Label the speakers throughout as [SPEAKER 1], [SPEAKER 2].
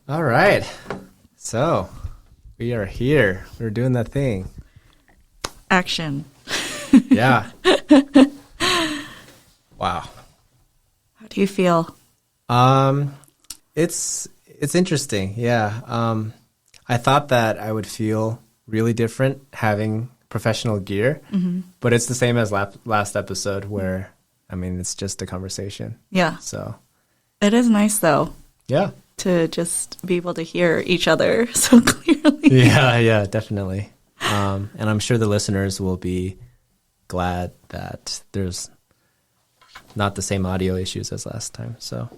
[SPEAKER 1] All right. So we are here. We're doing that thing.
[SPEAKER 2] Action.
[SPEAKER 1] Yeah. Wow.
[SPEAKER 2] How do you feel?
[SPEAKER 1] It's interesting. Yeah. I thought that I would feel really different having professional gear, but it's the same as last episode where, I mean, it's just a conversation.
[SPEAKER 2] Yeah.
[SPEAKER 1] So
[SPEAKER 2] It is nice, though,
[SPEAKER 1] yeah.
[SPEAKER 2] to just be able to hear each other so clearly.
[SPEAKER 1] Yeah, definitely. And I'm sure the listeners will be glad that there's not the same audio issues as last time. So,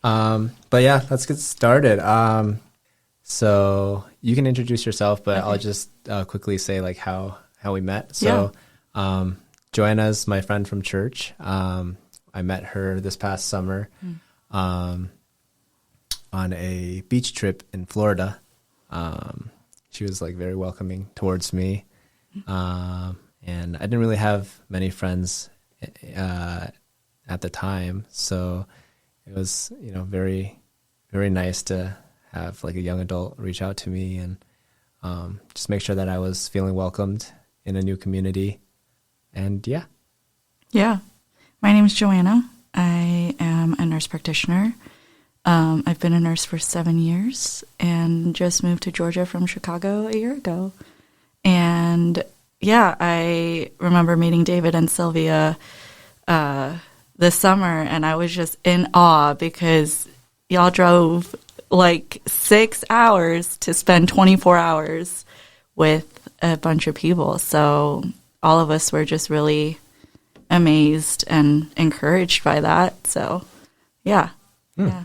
[SPEAKER 1] but yeah, let's get started. So you can introduce yourself, but okay. I'll just quickly say like how we met. So, Joanna's my friend from church. I met her this past summer on a beach trip in Florida. She was like very welcoming towards me. And I didn't really have many friends at the time. So it was, very, very nice to have like a young adult reach out to me and just make sure that I was feeling welcomed in a new community. And yeah.
[SPEAKER 2] Yeah. My name is Joanna. I am a nurse practitioner. I've been a nurse for 7 years and just moved to Georgia from Chicago a year ago. And yeah, I remember meeting David and Sylvia this summer, and I was just in awe because y'all drove like 6 hours to spend 24 hours with a bunch of people. So all of us were just really amazed and encouraged by that. So yeah. Yeah.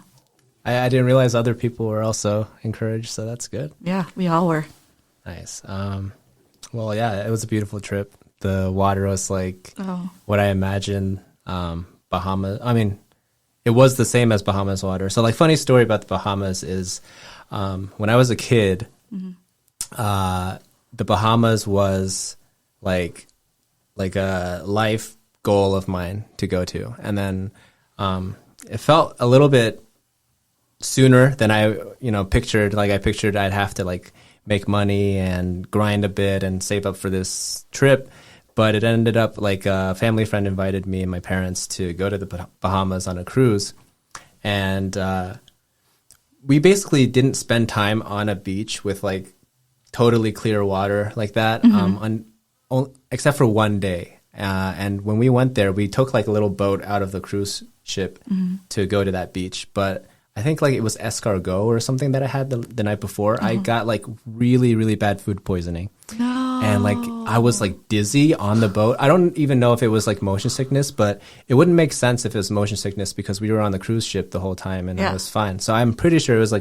[SPEAKER 1] I didn't realize other people were also encouraged, so that's good.
[SPEAKER 2] Yeah, we all were.
[SPEAKER 1] Nice. Well, yeah, it was a beautiful trip. The water was like what I imagined Bahamas. I mean, it was the same as Bahamas water. So, like, funny story about the Bahamas is when I was a kid, the Bahamas was like a life goal of mine to go to. And then it felt a little bit sooner than I, pictured. Like I pictured I'd have to like make money and grind a bit and save up for this trip. But it ended up like a family friend invited me and my parents to go to the Bahamas on a cruise. And we basically didn't spend time on a beach with like totally clear water like that, except for one day. And when we went there, we took like a little boat out of the cruise ship to go to that beach. But I think like it was escargot or something that I had the night before. I got like really, really bad food poisoning.
[SPEAKER 2] No.
[SPEAKER 1] And like I was like dizzy on the boat. I don't even know if it was like motion sickness, but it wouldn't make sense if it was motion sickness because we were on the cruise ship the whole time and I was fine. So I'm pretty sure it was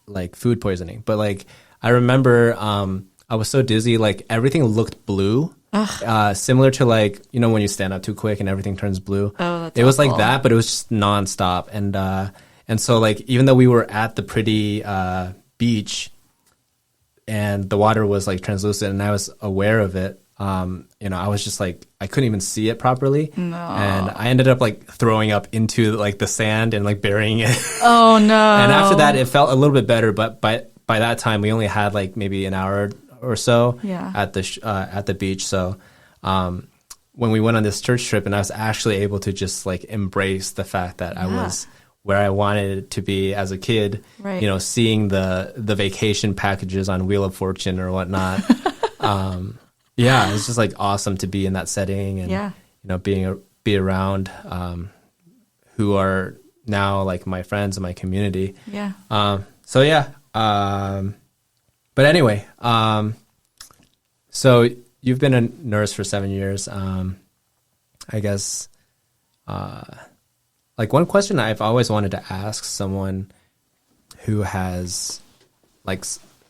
[SPEAKER 1] like food poisoning. But like I remember I was so dizzy, like everything looked blue. Similar to like, when you stand up too quick and everything turns blue.
[SPEAKER 2] Oh, that's
[SPEAKER 1] It was
[SPEAKER 2] awful.
[SPEAKER 1] like that, but it was just nonstop. And so like, even though we were at the pretty beach and the water was like translucent and I was aware of it, I was just like, I couldn't even see it properly.
[SPEAKER 2] No.
[SPEAKER 1] And I ended up like throwing up into like the sand and like burying it.
[SPEAKER 2] Oh, no.
[SPEAKER 1] And after that, it felt a little bit better. But by that time, we only had like maybe an hour or so at the beach. So when we went on this church trip and I was actually able to just like embrace the fact that I was where I wanted to be as a kid, seeing the vacation packages on Wheel of Fortune or whatnot. It's just like awesome to be in that setting and be around who are now like my friends in my community. But anyway, so you've been a nurse for 7 years. I guess, like one question I've always wanted to ask someone who has like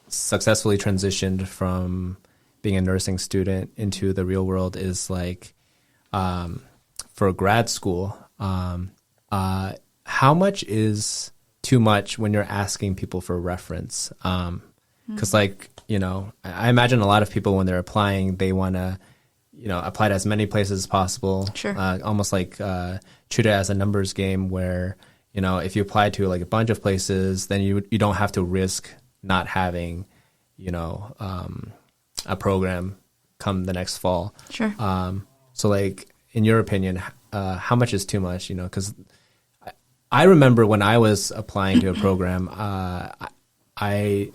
[SPEAKER 1] successfully transitioned from being a nursing student into the real world is like, for grad school, how much is too much when you're asking people for reference? Because like, I imagine a lot of people when they're applying, they want to, apply to as many places as possible.
[SPEAKER 2] Sure.
[SPEAKER 1] Almost like treat it as a numbers game where, if you apply to like a bunch of places, then you don't have to risk not having, a program come the next fall.
[SPEAKER 2] Sure.
[SPEAKER 1] So like, in your opinion, how much is too much? Because I remember when I was applying to a program, I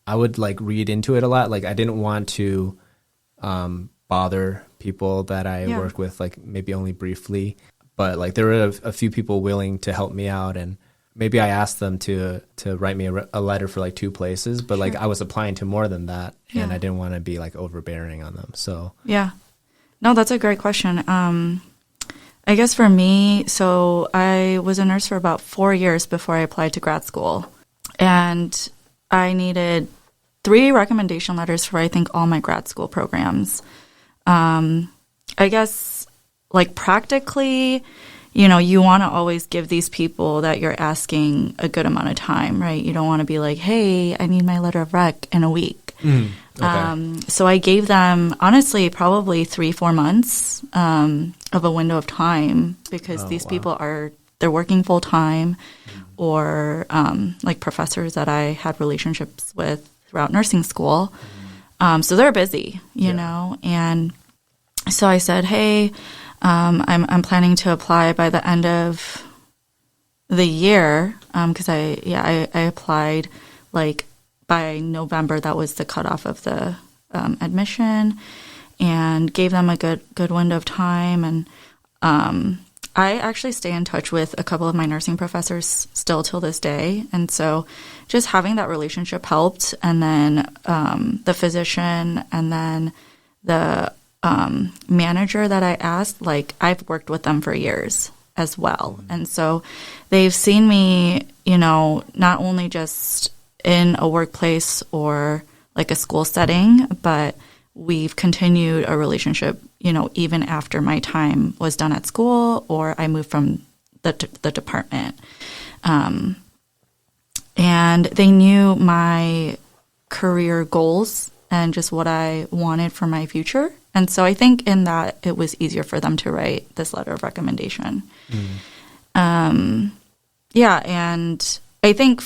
[SPEAKER 1] would like read into it a lot. Like I didn't want to bother people that I work with, like maybe only briefly. But like there were a few people willing to help me out, and maybe I asked them to write me a letter for like 2 places. But like I was applying to more than that, and I didn't want to be like overbearing on them. So
[SPEAKER 2] yeah, no, that's a great question. I guess for me, so I was a nurse for about 4 years before I applied to grad school, and I needed 3 recommendation letters for I think all my grad school programs. I guess like practically, you want to always give these people that you're asking a good amount of time, right? You don't want to be like, hey, I need my letter of rec in a week. Okay. So I gave them, honestly, probably 3-4 months of a window of time, because these people they're working full time, or like professors that I had relationships with throughout nursing school. So they're busy, you know, and so I said, hey, I'm planning to apply by the end of the year, because I applied like by November. That was the cutoff of the admission, and gave them a good window of time. And I actually stay in touch with a couple of my nursing professors still till this day, and so just having that relationship helped. And then the physician, and then the manager that I asked, like I've worked with them for years as well. And so they've seen me, not only just in a workplace or like a school setting, but we've continued a relationship, even after my time was done at school or I moved from the department. And they knew my career goals and just what I wanted for my future. And so I think in that it was easier for them to write this letter of recommendation. And I think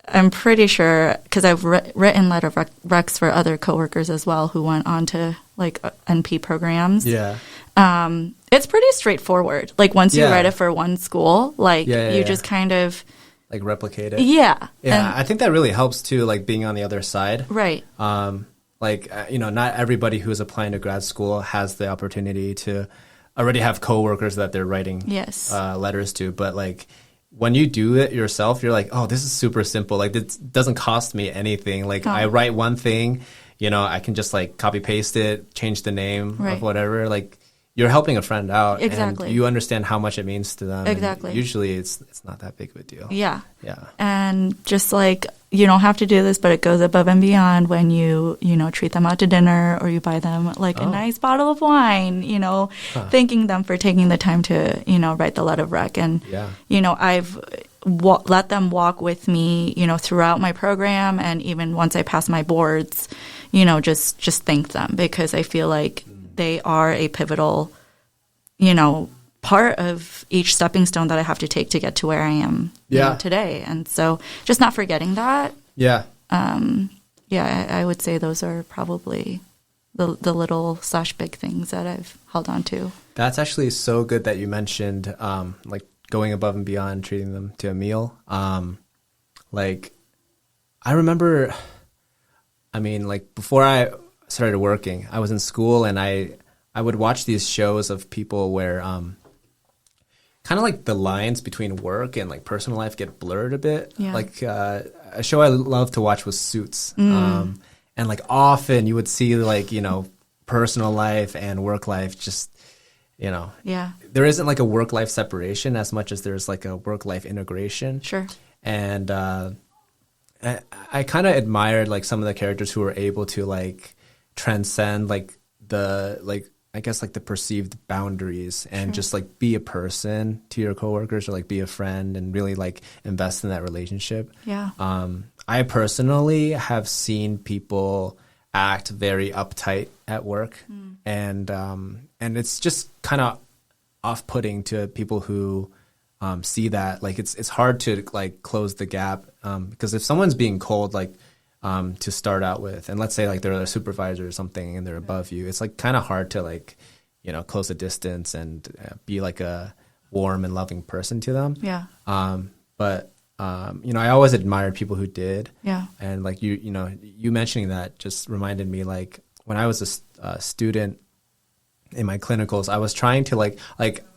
[SPEAKER 2] I'm pretty sure, because I've written letter of recs for other coworkers as well who went on to like NP programs. Yeah. It's pretty straightforward. Like once you write it for one school, like you just kind of
[SPEAKER 1] like replicate it.
[SPEAKER 2] Yeah.
[SPEAKER 1] Yeah. I think that really helps too, like being on the other side.
[SPEAKER 2] Right.
[SPEAKER 1] Not everybody who's applying to grad school has the opportunity to already have coworkers that they're writing letters to. But like when you do it yourself, you're like, oh, this is super simple. Like it doesn't cost me anything. Like I write one thing, I can just like copy paste it, change the name of whatever. Like you're helping a friend out.
[SPEAKER 2] Exactly.
[SPEAKER 1] And you understand how much it means to them.
[SPEAKER 2] Exactly.
[SPEAKER 1] And usually it's not that big of a deal.
[SPEAKER 2] Yeah.
[SPEAKER 1] Yeah.
[SPEAKER 2] And just like, you don't have to do this, but it goes above and beyond when you treat them out to dinner, or you buy them like a nice bottle of wine, thanking them for taking the time to, write the letter of rec. And, I've let them walk with me, throughout my program. And even once I pass my boards, just thank them, because I feel like they are a pivotal, part of each stepping stone that I have to take to get to where I am today. And so just not forgetting that. Yeah. I would say those are probably the little / big things that I've held on to.
[SPEAKER 1] That's actually so good that you mentioned like going above and beyond, treating them to a meal. Like I remember, before I started working, I was in school, and I would watch these shows of people where kind of like the lines between work and like personal life get blurred a bit. Yeah. Like a show I love to watch was Suits. And like often you would see like, personal life and work life just, there isn't like a work life separation as much as there's like a work life integration. Sure. And I kind of admired like some of the characters who were able to like transcend like the like I guess like the perceived boundaries and just like be a person to your coworkers, or like be a friend and really like invest in that relationship. Yeah. I personally have seen people act very uptight at work, and it's just kind of off-putting to people who see that like it's hard to like close the gap because if someone's being cold like to start out with, and let's say like they're a supervisor or something and they're above you, it's like kind of hard to like close the distance and be like a warm and loving person to them.
[SPEAKER 2] Yeah.
[SPEAKER 1] But I always admired people who did.
[SPEAKER 2] Yeah.
[SPEAKER 1] And like you mentioning that just reminded me like when I was a student in my clinicals, I was trying to like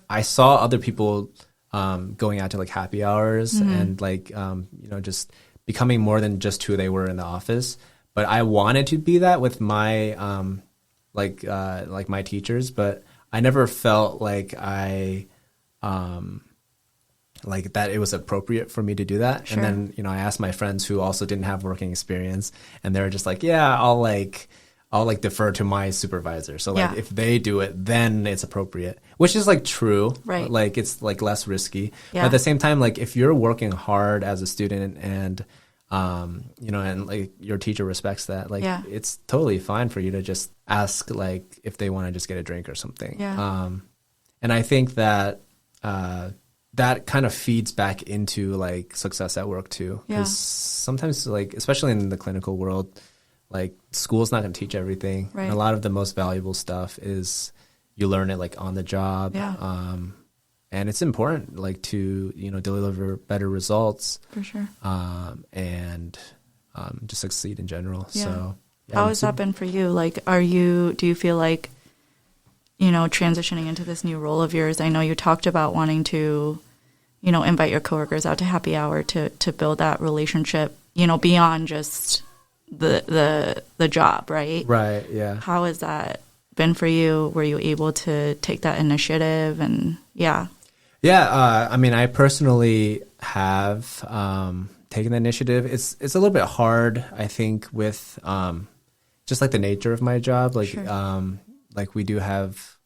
[SPEAKER 1] I saw other people going out to like happy hours and like just becoming more than just who they were in the office. But I wanted to be that with my like my teachers, but I never felt like I like that it was appropriate for me to do that.
[SPEAKER 2] Sure.
[SPEAKER 1] And then I asked my friends who also didn't have working experience, and they were just like, yeah, I'll defer to my supervisor. So like if they do it, then it's appropriate, which is like true.
[SPEAKER 2] Right.
[SPEAKER 1] Like it's like less risky.
[SPEAKER 2] Yeah.
[SPEAKER 1] But at the same time, like if you're working hard as a student and and like your teacher respects that, like it's totally fine for you to just ask like if they want to just get a drink or something.
[SPEAKER 2] Yeah.
[SPEAKER 1] And I think that that kind of feeds back into like success at work too. Because sometimes like, especially in the clinical world, like school's not going to teach everything.
[SPEAKER 2] Right.
[SPEAKER 1] And a lot of the most valuable stuff is you learn it like on the job.
[SPEAKER 2] Yeah.
[SPEAKER 1] And it's important like to, deliver better results.
[SPEAKER 2] For sure.
[SPEAKER 1] And just succeed in general.
[SPEAKER 2] Yeah.
[SPEAKER 1] So
[SPEAKER 2] how has that been for you? Like, do you feel like, transitioning into this new role of yours? I know you talked about wanting to, invite your coworkers out to happy hour to build that relationship, beyond just the job, right?
[SPEAKER 1] Right. Yeah.
[SPEAKER 2] How has that been for you? Were you able to take that initiative? And yeah.
[SPEAKER 1] I mean, I personally have taken the initiative. It's a little bit hard, I think, with just like the nature of my job. Like
[SPEAKER 2] Sure.
[SPEAKER 1] like we do have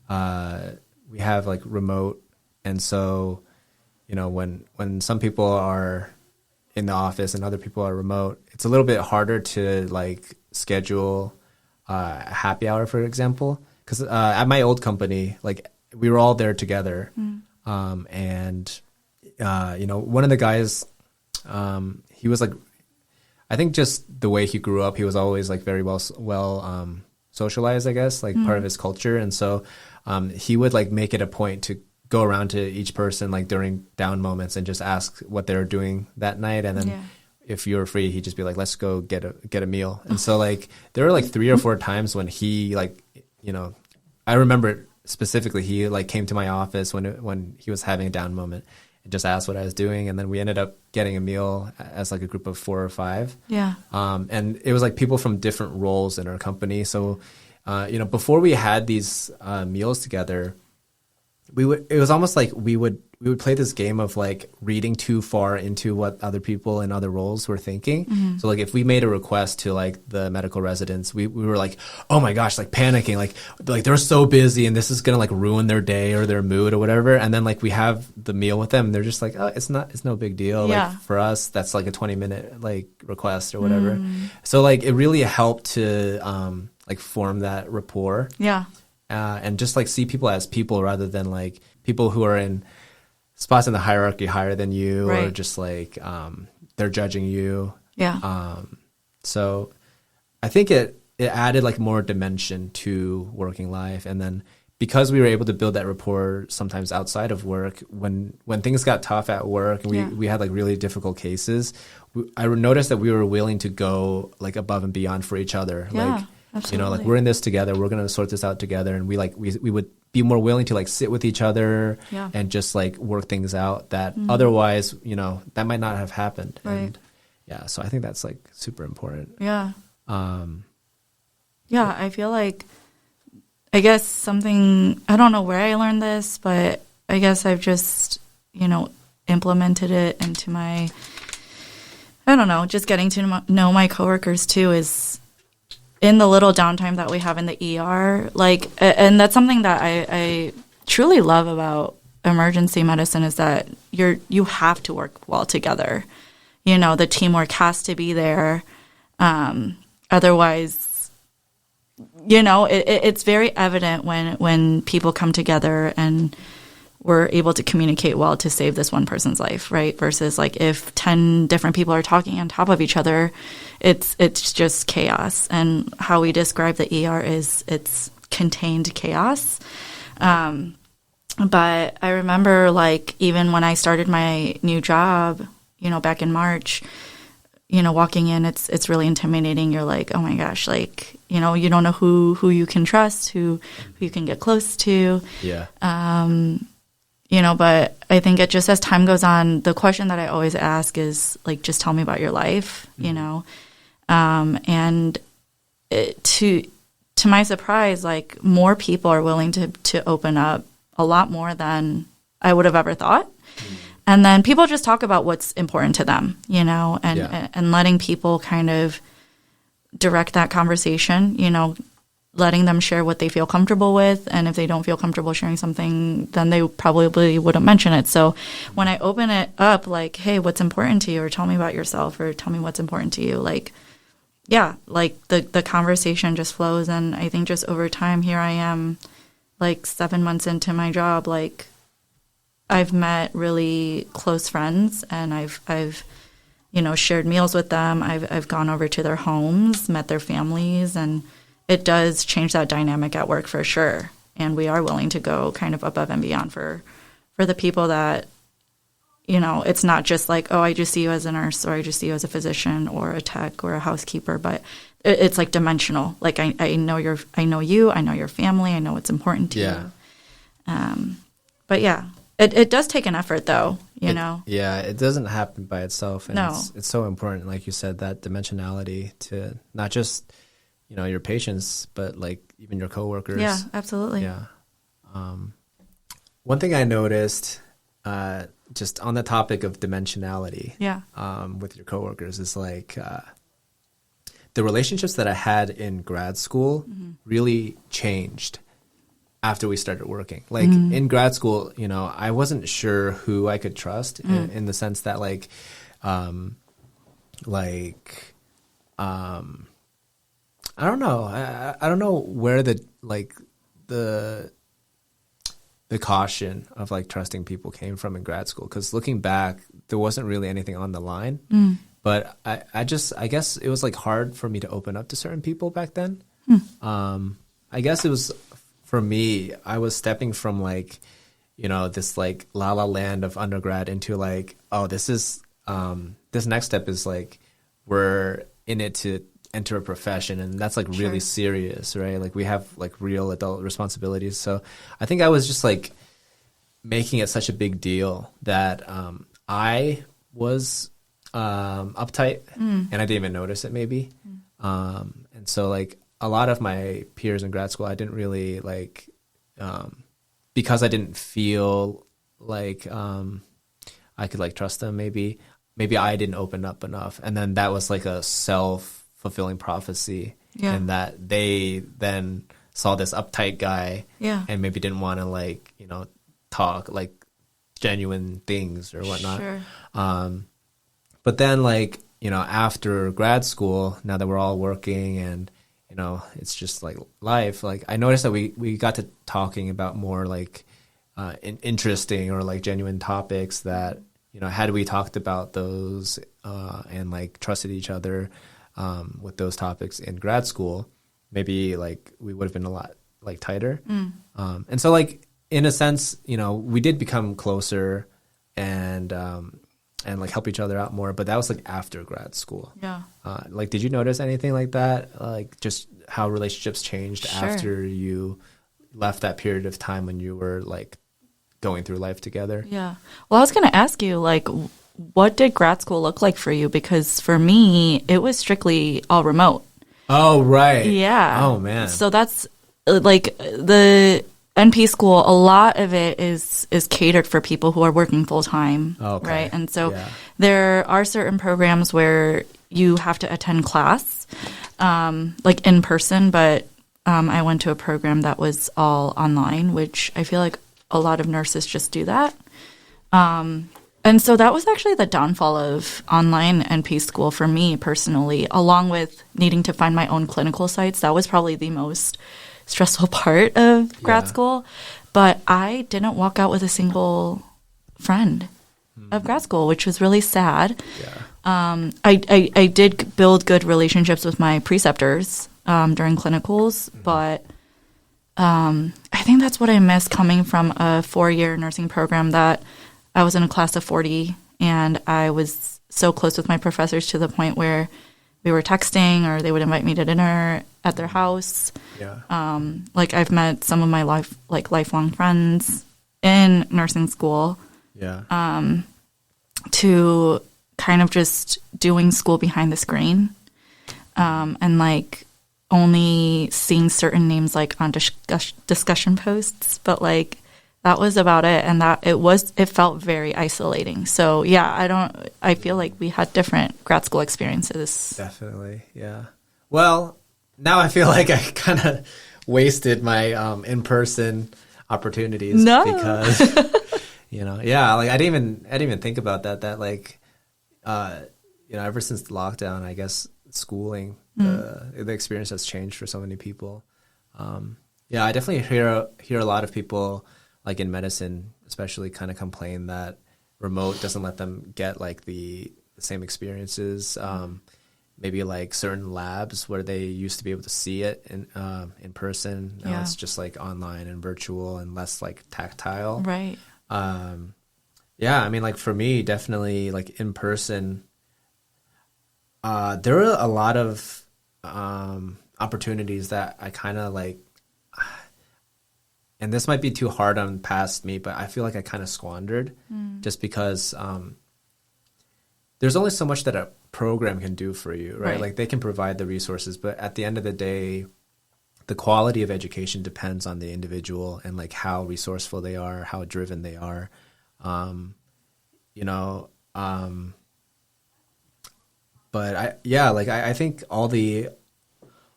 [SPEAKER 1] we have like remote, and so when some people are in the office and other people are remote, it's a little bit harder to like schedule a happy hour, for example, because at my old company, like we were all there together. And one of the guys, he was like, I think just the way he grew up, he was always like very well socialized, I guess, like part of his culture. And so he would like make it a point to go around to each person like during down moments and just ask what they were doing that night. And then if you were free, he'd just be like, let's go get a meal. And so like there were like 3 or 4 times when he like, I remember specifically he like came to my office when he was having a down moment and just asked what I was doing. And then we ended up getting a meal as like a group of 4 or 5.
[SPEAKER 2] Yeah.
[SPEAKER 1] And it was like people from different roles in our company. So, before we had these meals together, it was almost like we would play this game of like reading too far into what other people in other roles were thinking. So like if we made a request to like the medical residents, we were like, oh my gosh, like panicking, like they're so busy and this is going to like ruin their day or their mood or whatever. And then like we have the meal with them and they're just like, oh, it's no big deal.
[SPEAKER 2] Yeah.
[SPEAKER 1] Like for us, that's like a 20-minute like request or whatever. So like it really helped to like form that rapport.
[SPEAKER 2] Yeah.
[SPEAKER 1] And just like see people as people rather than like people who are in spots in the hierarchy higher than you,
[SPEAKER 2] right.
[SPEAKER 1] or just like they're judging you.
[SPEAKER 2] Yeah.
[SPEAKER 1] So I think it added like more dimension to working life. And then because we were able to build that rapport sometimes outside of work, when things got tough at work and we had like really difficult cases, I noticed that we were willing to go like above and beyond for each other.
[SPEAKER 2] Yeah.
[SPEAKER 1] Like,
[SPEAKER 2] Absolutely.
[SPEAKER 1] like we're in this together. We're going to sort this out together. And we would be more willing to like sit with each other and just like work things out that otherwise, that might not have happened.
[SPEAKER 2] Right.
[SPEAKER 1] And so I think that's like super important.
[SPEAKER 2] Yeah. I feel like, I guess something, I don't know where I learned this, but I guess I've just, implemented it into my, I don't know, just getting to know my coworkers too is in the little downtime that we have in the ER, like, and that's something that I truly love about emergency medicine is that you have to work well together. The teamwork has to be there. Otherwise, it's very evident when people come together and we're able to communicate well to save this one person's life, right? Versus like if 10 different people are talking on top of each other, it's just chaos. And how we describe the ER is it's contained chaos. But I remember like even when I started my new job, back in March, walking in, it's really intimidating. You're like, oh my gosh, like, you don't know who you can trust, who you can get close to.
[SPEAKER 1] Yeah.
[SPEAKER 2] But I think it just as time goes on, the question that I always ask is like, just tell me about your life, and to my surprise, like more people are willing to open up a lot more than I would have ever thought. And then people just talk about what's important to them, and letting people kind of direct that conversation, letting them share what they feel comfortable with. And if they don't feel comfortable sharing something, then they probably wouldn't mention it. So when I open it up, like, hey, what's important to you? Or tell me about yourself, or tell me what's important to you. Like, yeah, like the conversation just flows. And I think just over time, here I am, like 7 months into my job, like I've met really close friends, and I've shared meals with them. I've gone over to their homes, met their families, and it does change that dynamic at work for sure. And we are willing to go kind of above and beyond for the people that, it's not just like, oh, I just see you as a nurse, or I just see you as a physician or a tech or a housekeeper, but it's like dimensional. Like I know you, I know your family, I know what's important to you. But yeah, it does take an effort though,
[SPEAKER 1] Yeah, it doesn't happen by itself. And
[SPEAKER 2] no.
[SPEAKER 1] It's so important, like you said, that dimensionality to not just, your patients, but like even your coworkers.
[SPEAKER 2] Yeah, absolutely.
[SPEAKER 1] Yeah. One thing I noticed, just on the topic of dimensionality, with your coworkers is like, the relationships that I had in grad school really changed after we started working. Like in grad school, I wasn't sure who I could trust in the sense that I don't know. I don't know where the caution of like trusting people came from in grad school. Because looking back, there wasn't really anything on the line. But I guess it was like hard for me to open up to certain people back then. I guess it was, for me, I was stepping from like, this like la la land of undergrad into like, oh, this is, this next step is like, we're in it to enter a profession, and that's like really serious, right? Like we have like real adult responsibilities. So I think I was just like making it such a big deal that I was uptight and I didn't even notice it maybe. And so like a lot of my peers in grad school, I didn't really like, because I didn't feel like I could like trust them maybe I didn't open up enough. And then that was like a self-fulfilling prophecy. Yeah. And that they then saw this uptight guy and maybe didn't want to like, talk like genuine things or whatnot. Sure. But then like, after grad school, now that we're all working and, it's just like life, like I noticed that we got to talking about more like interesting or like genuine topics that, had we talked about those and like trusted each other with those topics in grad school, maybe like we would have been a lot like tighter. And so like in a sense, we did become closer and like help each other out more, but that was like after grad school. Yeah. Like, did you notice anything like that? Like just how relationships changed after you left that period of time when you were like going through life together? Yeah.
[SPEAKER 2] Well, I was going to ask you, like, what did grad school look like for you? Because for me, it was strictly all remote.
[SPEAKER 1] Oh, right.
[SPEAKER 2] Yeah.
[SPEAKER 1] Oh, man.
[SPEAKER 2] So that's like the NP school, a lot of it is catered for people who are working full time. Okay. Right. And so there are certain programs where you have to attend class, like in person, but I went to a program that was all online, which I feel like a lot of nurses just do that. And so that was actually the downfall of online NP school for me personally, along with needing to find my own clinical sites. That was probably the most stressful part of grad school. But I didn't walk out with a single friend of grad school, which was really sad.
[SPEAKER 1] Yeah.
[SPEAKER 2] I did build good relationships with my preceptors during clinicals, but I think that's what I missed coming from a 4-year nursing program that I was in a class of 40, and I was so close with my professors to the point where we were texting or they would invite me to dinner at their house.
[SPEAKER 1] Yeah.
[SPEAKER 2] Like I've met some of my lifelong friends in nursing school.
[SPEAKER 1] Yeah.
[SPEAKER 2] To kind of just doing school behind the screen, and like only seeing certain names like on discussion posts, but like that was about it, and that it felt very isolating. So yeah, I feel like we had different grad school experiences.
[SPEAKER 1] Definitely, yeah. Well, now I feel like I kind of wasted my in-person opportunities because yeah, like I didn't even think about that like ever since the lockdown, I guess schooling the experience has changed for so many people. I definitely hear a lot of people like in medicine especially kind of complain that remote doesn't let them get like the same experiences. Maybe like certain labs where they used to be able to see it in person, now it's just like online and virtual and less like tactile.
[SPEAKER 2] Right.
[SPEAKER 1] I mean, like for me, definitely like in person, there were a lot of opportunities that I kind of like, and this might be too hard on past me, but I feel like I kind of squandered just because there's only so much that a program can do for you, right? Like they can provide the resources, but at the end of the day, the quality of education depends on the individual and like how resourceful they are, how driven they are. But I think all the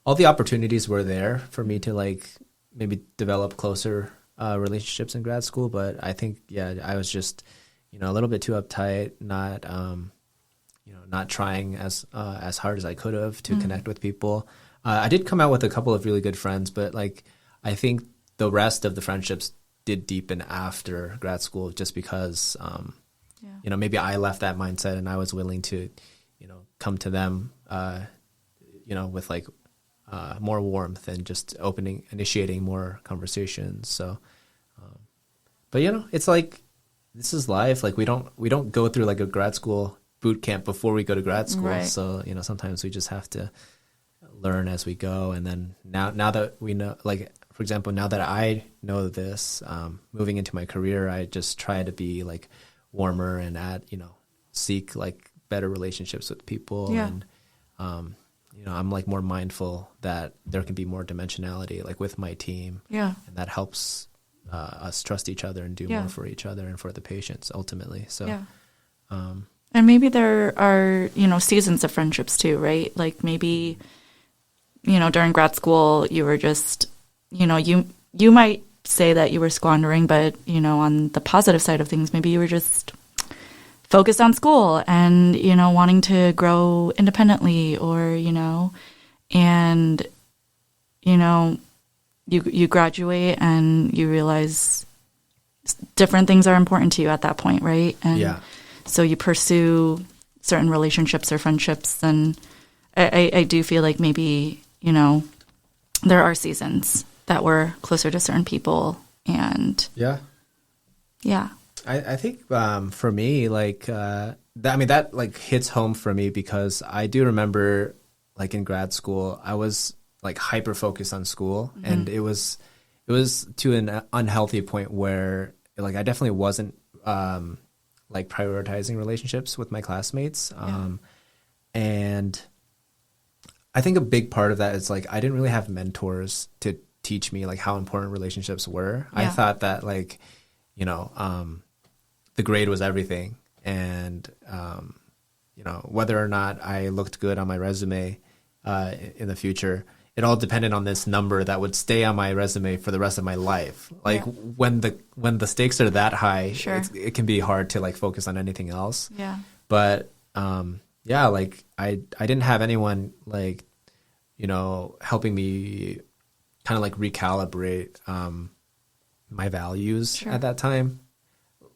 [SPEAKER 1] opportunities were there for me to like maybe develop closer relationships in grad school. But I think, I was just, a little bit too uptight, not trying as hard as I could have to connect with people. I did come out with a couple of really good friends, but like I think the rest of the friendships did deepen after grad school just because, maybe I left that mindset and I was willing to, come to them, with like more warmth and just initiating more conversations. So, but it's like, this is life. Like we don't go through like a grad school boot camp before we go to grad school. Right. So, sometimes we just have to learn as we go. And then now that we know, like, for example, now that I know this, moving into my career, I just try to be like warmer and seek like better relationships with people. Yeah. And, I'm like more mindful that there can be more dimensionality like with my team. Yeah. And that helps us trust each other and do more for each other and for the patients ultimately. So,
[SPEAKER 2] and maybe there are, seasons of friendships too, right? Like maybe, during grad school, you were just, you might say that you were squandering, but, on the positive side of things, maybe you were just focused on school and, wanting to grow independently or, and, you graduate and you realize different things are important to you at that point, right? And so you pursue certain relationships or friendships, and I do feel like maybe, there are seasons that we're closer to certain people, and
[SPEAKER 1] I think for me, like that like hits home for me because I do remember like in grad school, I was like hyper focused on school, and it was to an unhealthy point where like I definitely wasn't like prioritizing relationships with my classmates. And I think a big part of that is like I didn't really have mentors to teach me like how important relationships were. I thought that like, the grade was everything. And, whether or not I looked good on my resume in the future, it all depended on this number that would stay on my resume for the rest of my life. Like when the stakes are that high, it can be hard to like focus on anything else. Yeah. But like I didn't have anyone like, helping me kind of like recalibrate my values at that time.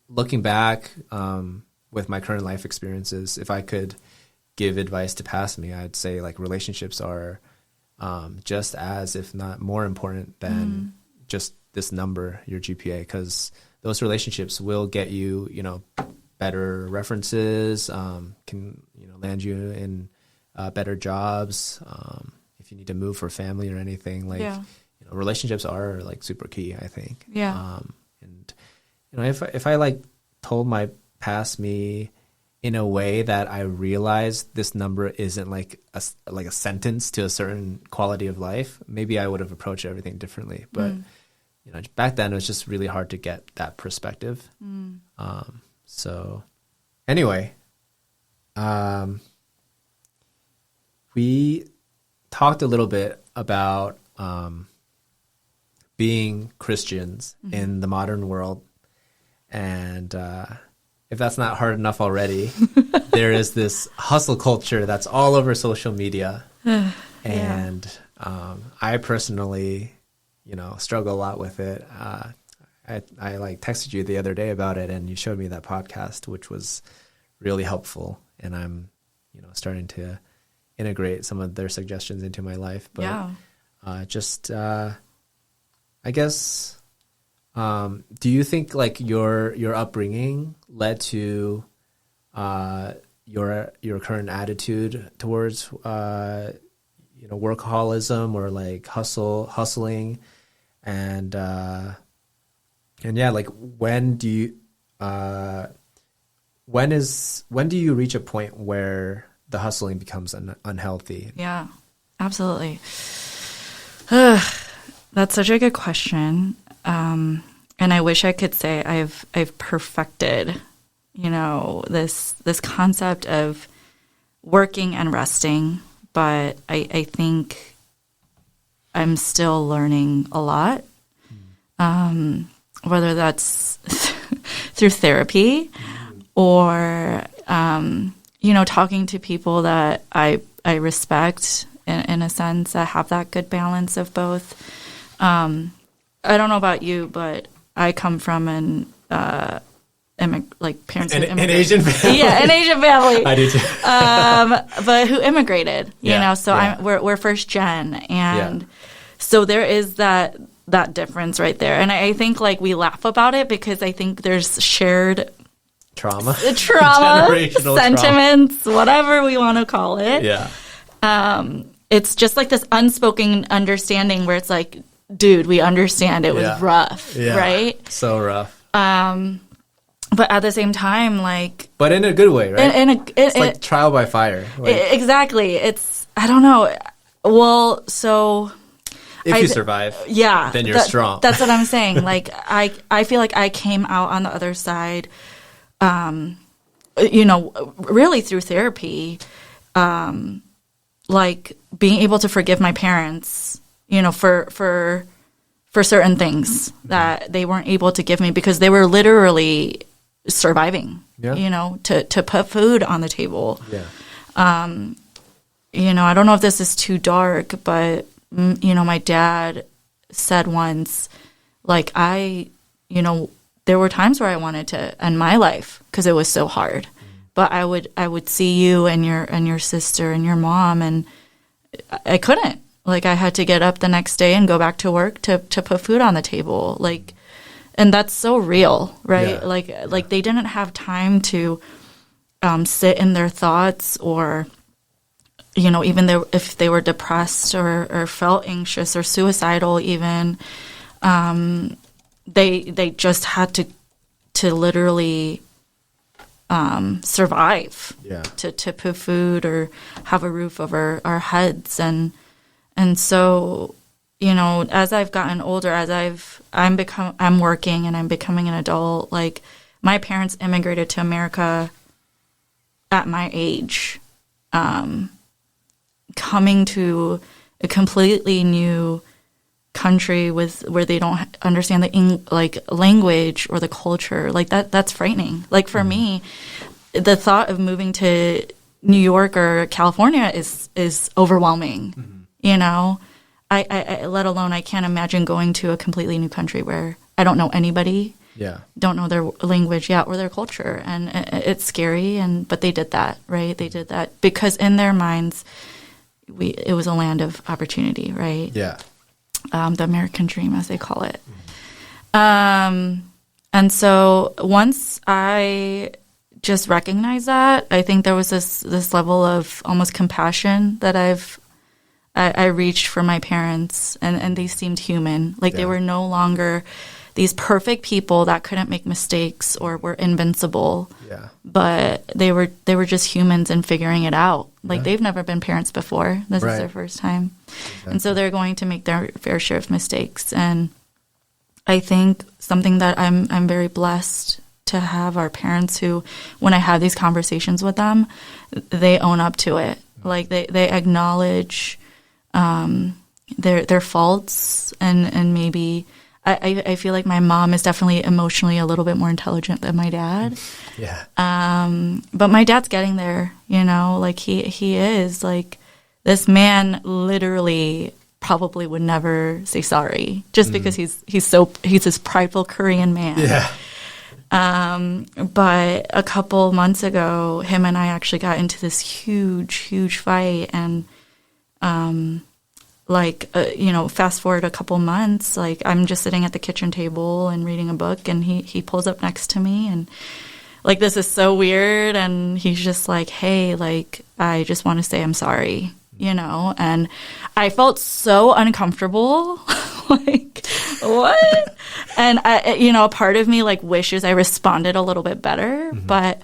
[SPEAKER 1] Looking back, with my current life experiences, if I could give advice to past me, I'd say like relationships are just as, if not more important than just this number, your GPA, because those relationships will get you, better references, can, land you in better jobs. If you need to move for family or anything, like, relationships are like super key, I think.
[SPEAKER 2] Yeah.
[SPEAKER 1] And, if I like told my past me in a way that I realized this number isn't like a sentence to a certain quality of life, maybe I would have approached everything differently. But, back then it was just really hard to get that perspective. So anyway, we talked a little bit about being Christians in the modern world. And if that's not hard enough already, there is this hustle culture that's all over social media. And I personally, struggle a lot with it. I like texted you the other day about it, and you showed me that podcast, which was really helpful. And I'm, starting to integrate some of their suggestions into my life. But I guess, do you think like your upbringing led to your current attitude towards workaholism or like hustling, and like when do you reach a point where the hustling becomes unhealthy?
[SPEAKER 2] Yeah, absolutely. That's such a good question. And I wish I could say I've perfected, this concept of working and resting, but I think I'm still learning a lot. Whether that's through therapy or talking to people that I respect in a sense, that have that good balance of both. I don't know about you, but I come from an parents who immigrated.
[SPEAKER 1] An Asian family.
[SPEAKER 2] Yeah, an Asian family.
[SPEAKER 1] I do too.
[SPEAKER 2] But who immigrated, so we're first gen. And so there is that difference right there. And I think like we laugh about it because I think there's shared
[SPEAKER 1] trauma,
[SPEAKER 2] sentiments, whatever we want to call it.
[SPEAKER 1] Yeah.
[SPEAKER 2] It's just like this unspoken understanding where it's like, dude, we understand it was rough, right?
[SPEAKER 1] So rough.
[SPEAKER 2] But at the same time, like...
[SPEAKER 1] But in a good way, right? It's like trial by fire.
[SPEAKER 2] Exactly. It's... I don't know. Well, so...
[SPEAKER 1] If you survive, then you're strong.
[SPEAKER 2] That's what I'm saying. Like, I feel like I came out on the other side, really through therapy, like being able to forgive my parents, for certain things that they weren't able to give me because they were literally surviving, to put food on the table.
[SPEAKER 1] Yeah.
[SPEAKER 2] I don't know if this is too dark, but, my dad said once, like, there were times where I wanted to end my life because it was so hard. But I would see you and your sister and your mom, and I couldn't. Like, I had to get up the next day and go back to work to put food on the table. Like, and that's so real, right? Yeah. Like they didn't have time to sit in their thoughts, or even if they were depressed or felt anxious or suicidal, even they just had to literally survive, to put food or have a roof over our heads. And so, as I've gotten older, I'm working and I'm becoming an adult, like, my parents immigrated to America at my age, coming to a completely new country where they don't understand the language or the culture. Like, that's frightening. Like, for me, the thought of moving to New York or California is overwhelming. I let alone, I can't imagine going to a completely new country where I don't know anybody.
[SPEAKER 1] Yeah.
[SPEAKER 2] Don't know their language or their culture. And it's scary. But they did that, right? They did that because in their minds, it was a land of opportunity, right?
[SPEAKER 1] Yeah.
[SPEAKER 2] The American dream, as they call it. And so once I just recognized that, I think there was this level of almost compassion that I reached for my parents, and they seemed human. Like they were no longer these perfect people that couldn't make mistakes or were invincible. Yeah. But they were just humans and figuring it out. Like they've never been parents before. This is their first time. Exactly. And so they're going to make their fair share of mistakes. And I think something that I'm very blessed to have are parents who, when I have these conversations with them, they own up to it. Like they acknowledge their faults and maybe I feel like my mom is definitely emotionally a little bit more intelligent than my dad. Yeah. But my dad's getting there, like he is. Like this man literally probably would never say sorry just because he's this prideful Korean man. Yeah. But a couple months ago, him and I actually got into this huge fight, and fast forward a couple months, like I'm just sitting at the kitchen table and reading a book, and he pulls up next to me, and like this is so weird, and he's just like, hey, like I just want to say I'm sorry, and I felt so uncomfortable. Like, what? And a part of me like wishes I responded a little bit better, but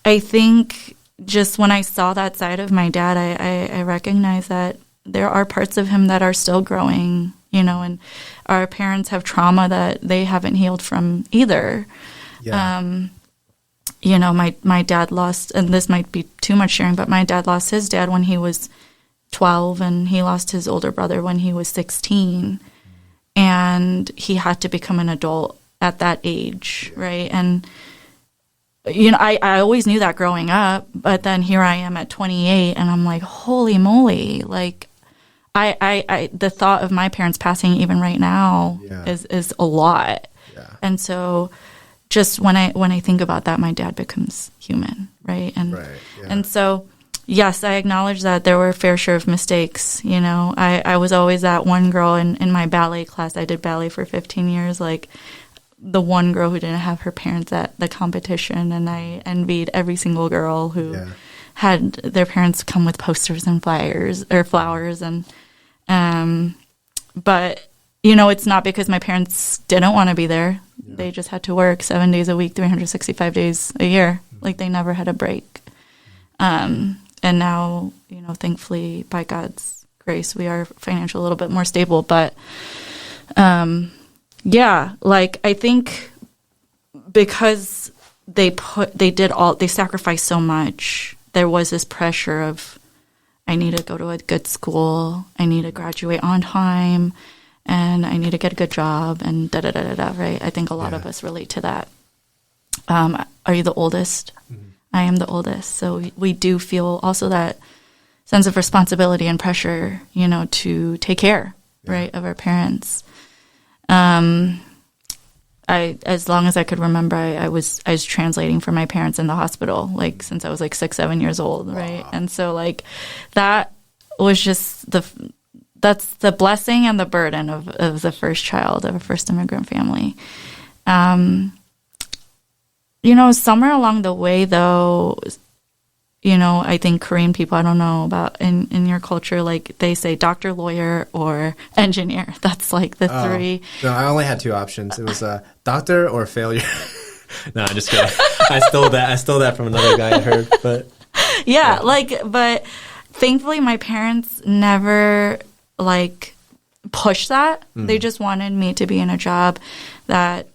[SPEAKER 2] I think just when I saw that side of my dad, I recognized that there are parts of him that are still growing, and our parents have trauma that they haven't healed from either. Yeah. My dad lost, and this might be too much sharing, but my dad lost his dad when he was 12, and he lost his older brother when he was 16. And he had to become an adult at that age, right? And, I always knew that growing up, but then here I am at 28, and I'm like, holy moly, like, I the thought of my parents passing even right now is a lot. Yeah. And so just when I think about that, my dad becomes human, right? And so yes, I acknowledge that there were a fair share of mistakes. I was always that one girl in my ballet class. I did ballet for 15 years, like the one girl who didn't have her parents at the competition, and I envied every single girl who had their parents come with posters and flowers, and but it's not because my parents didn't want to be there. Yeah. They just had to work 7 days a week, 365 days a year. Like they never had a break. And now, thankfully, by God's grace, we are financially a little bit more stable. But, I think because they sacrificed so much, there was this pressure of, I need to go to a good school, I need to graduate on time, and I need to get a good job, and da-da-da-da-da, right? I think a lot of us relate to that. Are you the oldest? Mm-hmm. I am the oldest. So we do feel also that sense of responsibility and pressure, to take care, right, of our parents. As long as I could remember, I was translating for my parents in the hospital, like since I was like 6-7 years old, right? Wow. And so like that was just that's the blessing and the burden of the first child of a first immigrant family. Somewhere along the way, though, I think Korean people, I don't know about in your culture, like they say doctor, lawyer, or engineer. That's like the three.
[SPEAKER 1] No, I only had two options. It was doctor or failure. No, I'm just kidding. I stole that from another guy I heard. But
[SPEAKER 2] but thankfully my parents never pushed that. Mm-hmm. They just wanted me to be in a job that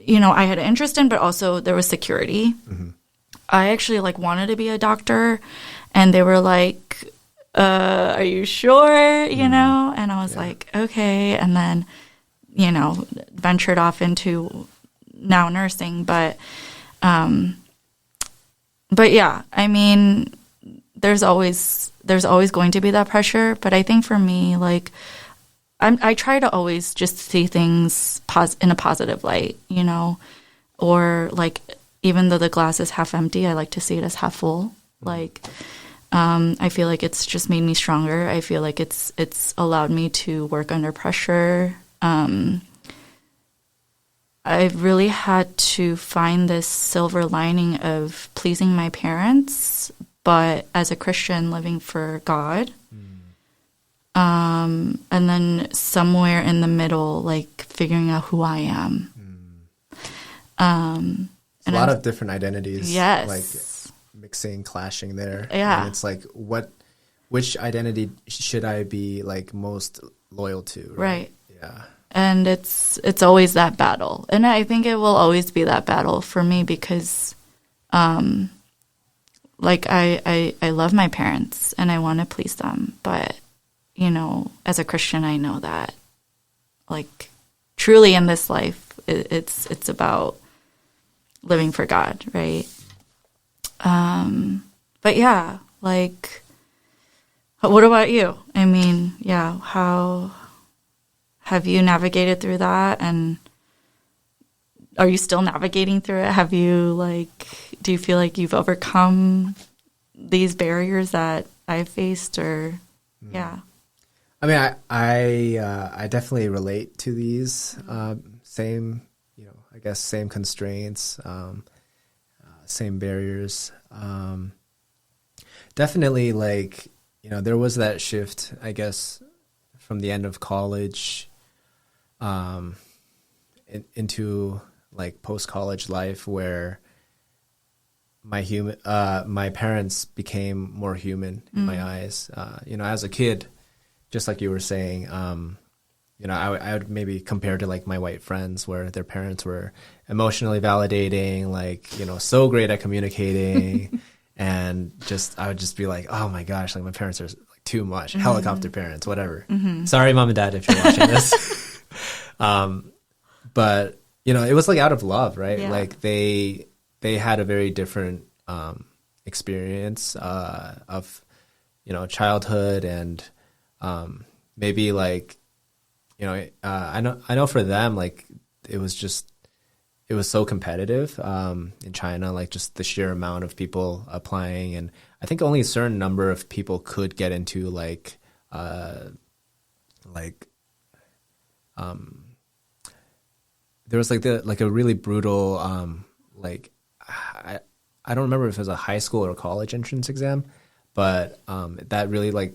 [SPEAKER 2] I had an interest in, but also there was security. Mm-hmm. I actually wanted to be a doctor, and they were like, are you sure? And I was like, okay. And then, ventured off into now nursing. But yeah, I mean, there's always going to be that pressure. But I think for me, I try to always just see things in a positive light, you know, or like even though the glass is half empty, I like to see it as half full. Like, I feel like it's just made me stronger. I feel like it's allowed me to work under pressure. I've really had to find this silver lining of pleasing my parents, but as a Christian living for God. And then somewhere in the middle, like figuring out who I am.
[SPEAKER 1] And a lot of different identities.
[SPEAKER 2] Yes.
[SPEAKER 1] Like mixing, clashing there.
[SPEAKER 2] Yeah.
[SPEAKER 1] And it's like, which identity should I be like most loyal to?
[SPEAKER 2] Right.
[SPEAKER 1] Yeah. And
[SPEAKER 2] it's always that battle. And I think it will always be that battle for me because, like I love my parents and I want to please them. But, you know, as a Christian, I know that like truly in this life, it's about living for God. Right. But yeah, like, what about you? I mean, yeah, how have you navigated through that? And are you still navigating through it? Have you do you feel like you've overcome these barriers that I've faced or, yeah.
[SPEAKER 1] I mean, I definitely relate to these, same, you know, I guess same constraints, same barriers. Definitely like, you know, there was that shift, I guess, from the end of college, into like post-college life where my parents became more human in my eyes. You know, as a kid, just like you were saying, you know, I would maybe compare to like my white friends where their parents were emotionally validating, like, you know, so great at communicating. And I would just be like, oh my gosh, like my parents are like too much, helicopter parents, whatever. Sorry, mom and dad, if you're watching this. But, you know, it was like out of love, right? Yeah. Like they had a very different experience of, you know, childhood and maybe like, you know, I know for them, like it was so competitive in China, like just the sheer amount of people applying. And I think only a certain number of people could get into there was like a really brutal, I don't remember if it was a high school or college entrance exam, but that really like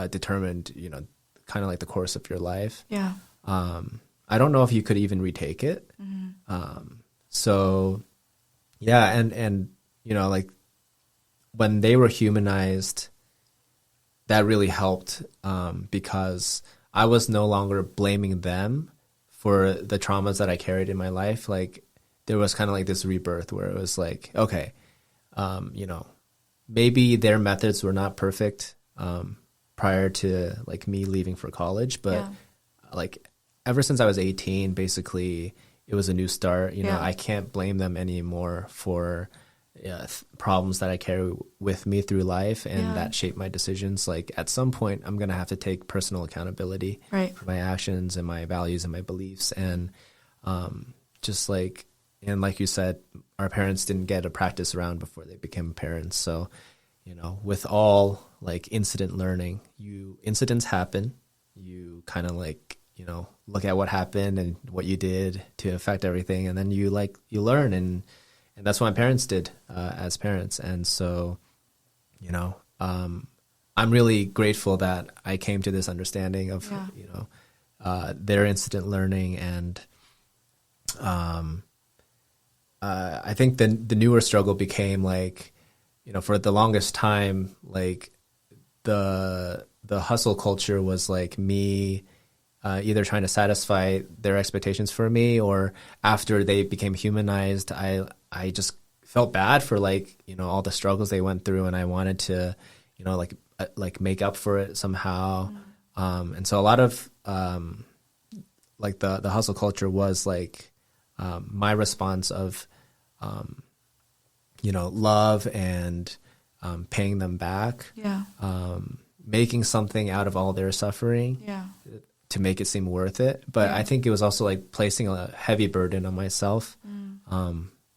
[SPEAKER 1] determined, you know, kind of like the course of your life.
[SPEAKER 2] Yeah.
[SPEAKER 1] I don't know if you could even retake it. So yeah. And, you know, like when they were humanized, that really helped, because I was no longer blaming them for the traumas that I carried in my life. Like there was kind of like this rebirth where it was like, okay, you know, maybe their methods were not perfect, prior to like me leaving for college, but like ever since I was 18, basically it was a new start. You know, I can't blame them anymore for problems that I carry with me through life and that shape my decisions. Like at some point I'm going to have to take personal accountability for my actions and my values and my beliefs. And just like, and like you said, our parents didn't get a practice around before they became parents. So, you know, with all like incident learning, incidents happen, you kind of like, you know, look at what happened and what you did to affect everything. And then you learn. And that's what my parents did as parents. And so, you know, I'm really grateful that I came to this understanding of, you know, their incident learning. And I think the newer struggle became like, you know, for the longest time, like the hustle culture was like me either trying to satisfy their expectations for me, or after they became humanized, I just felt bad for like, you know, all the struggles they went through, and I wanted to, you know, like make up for it somehow. And so a lot of like the hustle culture was like my response of you know, love and paying them back, making something out of all their suffering. to make it seem worth it. But I think it was also like placing a heavy burden on myself,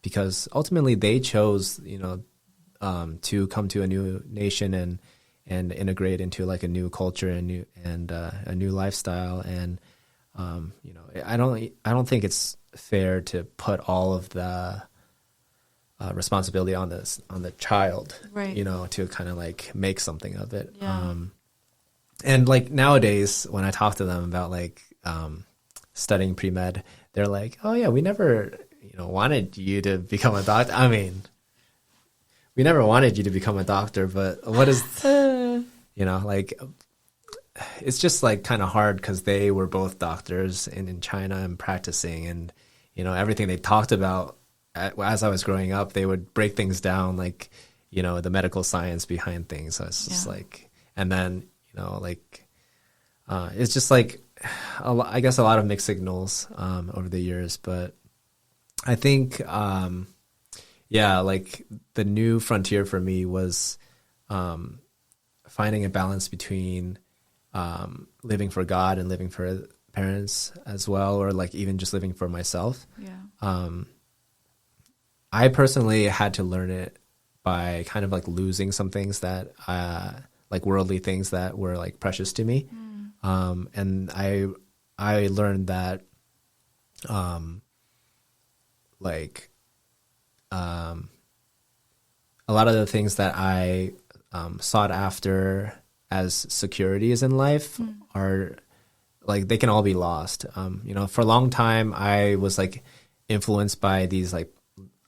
[SPEAKER 1] because ultimately they chose, to come to a new nation and integrate into like a new culture and a new lifestyle. And I don't think it's fair to put all of the responsibility on the child,
[SPEAKER 2] right?
[SPEAKER 1] To kind of like make something of it. Yeah. And like nowadays, when I talk to them about like studying pre-med, they're like, "Oh yeah, we never, wanted you to become a doctor. I mean, we never wanted you to become a doctor, but what is, like." It's just like kind of hard because they were both doctors in China and practicing, and everything they talked about as I was growing up, they would break things down like the medical science behind things. So it's just like, and then it's just like I guess a lot of mixed signals over the years, but I think like the new frontier for me was finding a balance between living for God and living for parents as well, or like even just living for myself. I personally had to learn it by kind of like losing some things that like worldly things that were like precious to me. And I learned that a lot of the things that I sought after as securities in life are like, they can all be lost. For a long time, I was like influenced by these like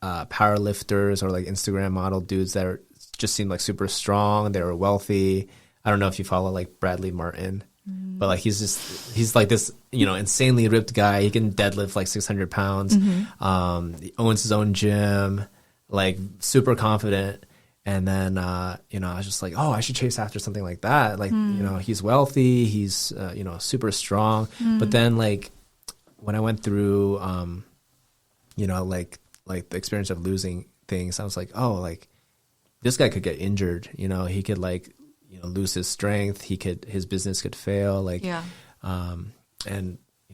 [SPEAKER 1] power lifters or like Instagram model dudes that just seemed like super strong. They were wealthy. I don't know if you follow like Bradley Martin, but like he's like this, insanely ripped guy. He can deadlift like 600 pounds. He owns his own gym, like super confident. And then, I was just like, oh, I should chase after something like that. Like, he's wealthy, he's, super strong. But then like when I went through, like the experience of losing things, I was like, oh, like this guy could get injured. He could like, lose his strength. His business could fail. Like, and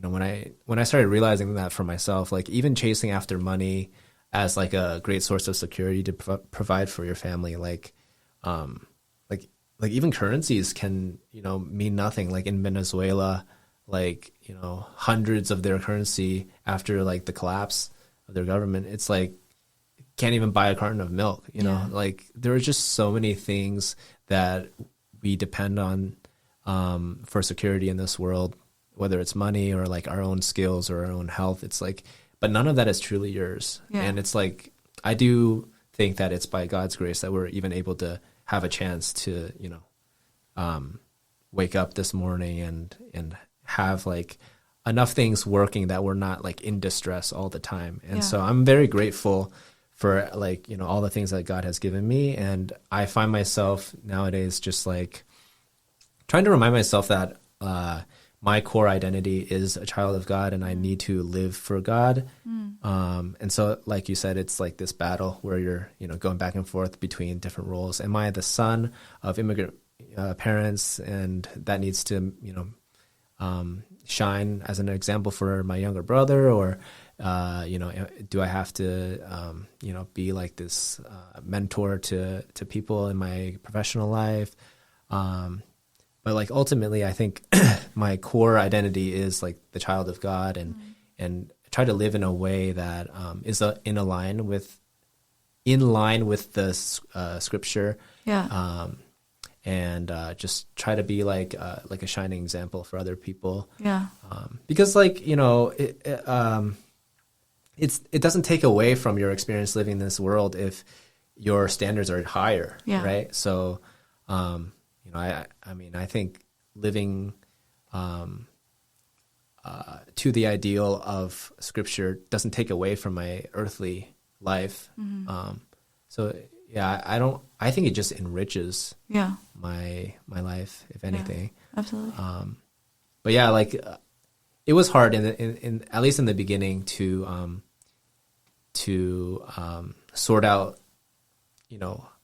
[SPEAKER 1] when I started realizing that for myself, like even chasing after money as like a great source of security to provide for your family, like even currencies can, mean nothing. Like in Venezuela, like, hundreds of their currency after like the collapse of their government, it's like can't even buy a carton of milk. Like there are just so many things that we depend on for security in this world, whether it's money or like our own skills or our own health. It's like, but none of that is truly yours. And it's like, I do think that it's by God's grace that we're even able to have a chance to, wake up this morning and have like enough things working that we're not like in distress all the time. And so I'm very grateful for like, all the things that God has given me. And I find myself nowadays just like trying to remind myself that my core identity is a child of God and I need to live for God. And so like you said, it's like this battle where you're, going back and forth between different roles. Am I the son of immigrant parents? And that needs to, shine as an example for my younger brother, or do I have to be like this mentor to people in my professional life? But like ultimately, I think my core identity is like the child of God, and try to live in a way that is in line with the scripture. And just try to be like a shining example for other people. Because like it doesn't take away from your experience living in this world if your standards are higher, right? So I mean I think living to the ideal of scripture doesn't take away from my earthly life. So I think it just enriches my life, if anything.
[SPEAKER 2] Absolutely.
[SPEAKER 1] But like it was hard in at least in the beginning to sort out,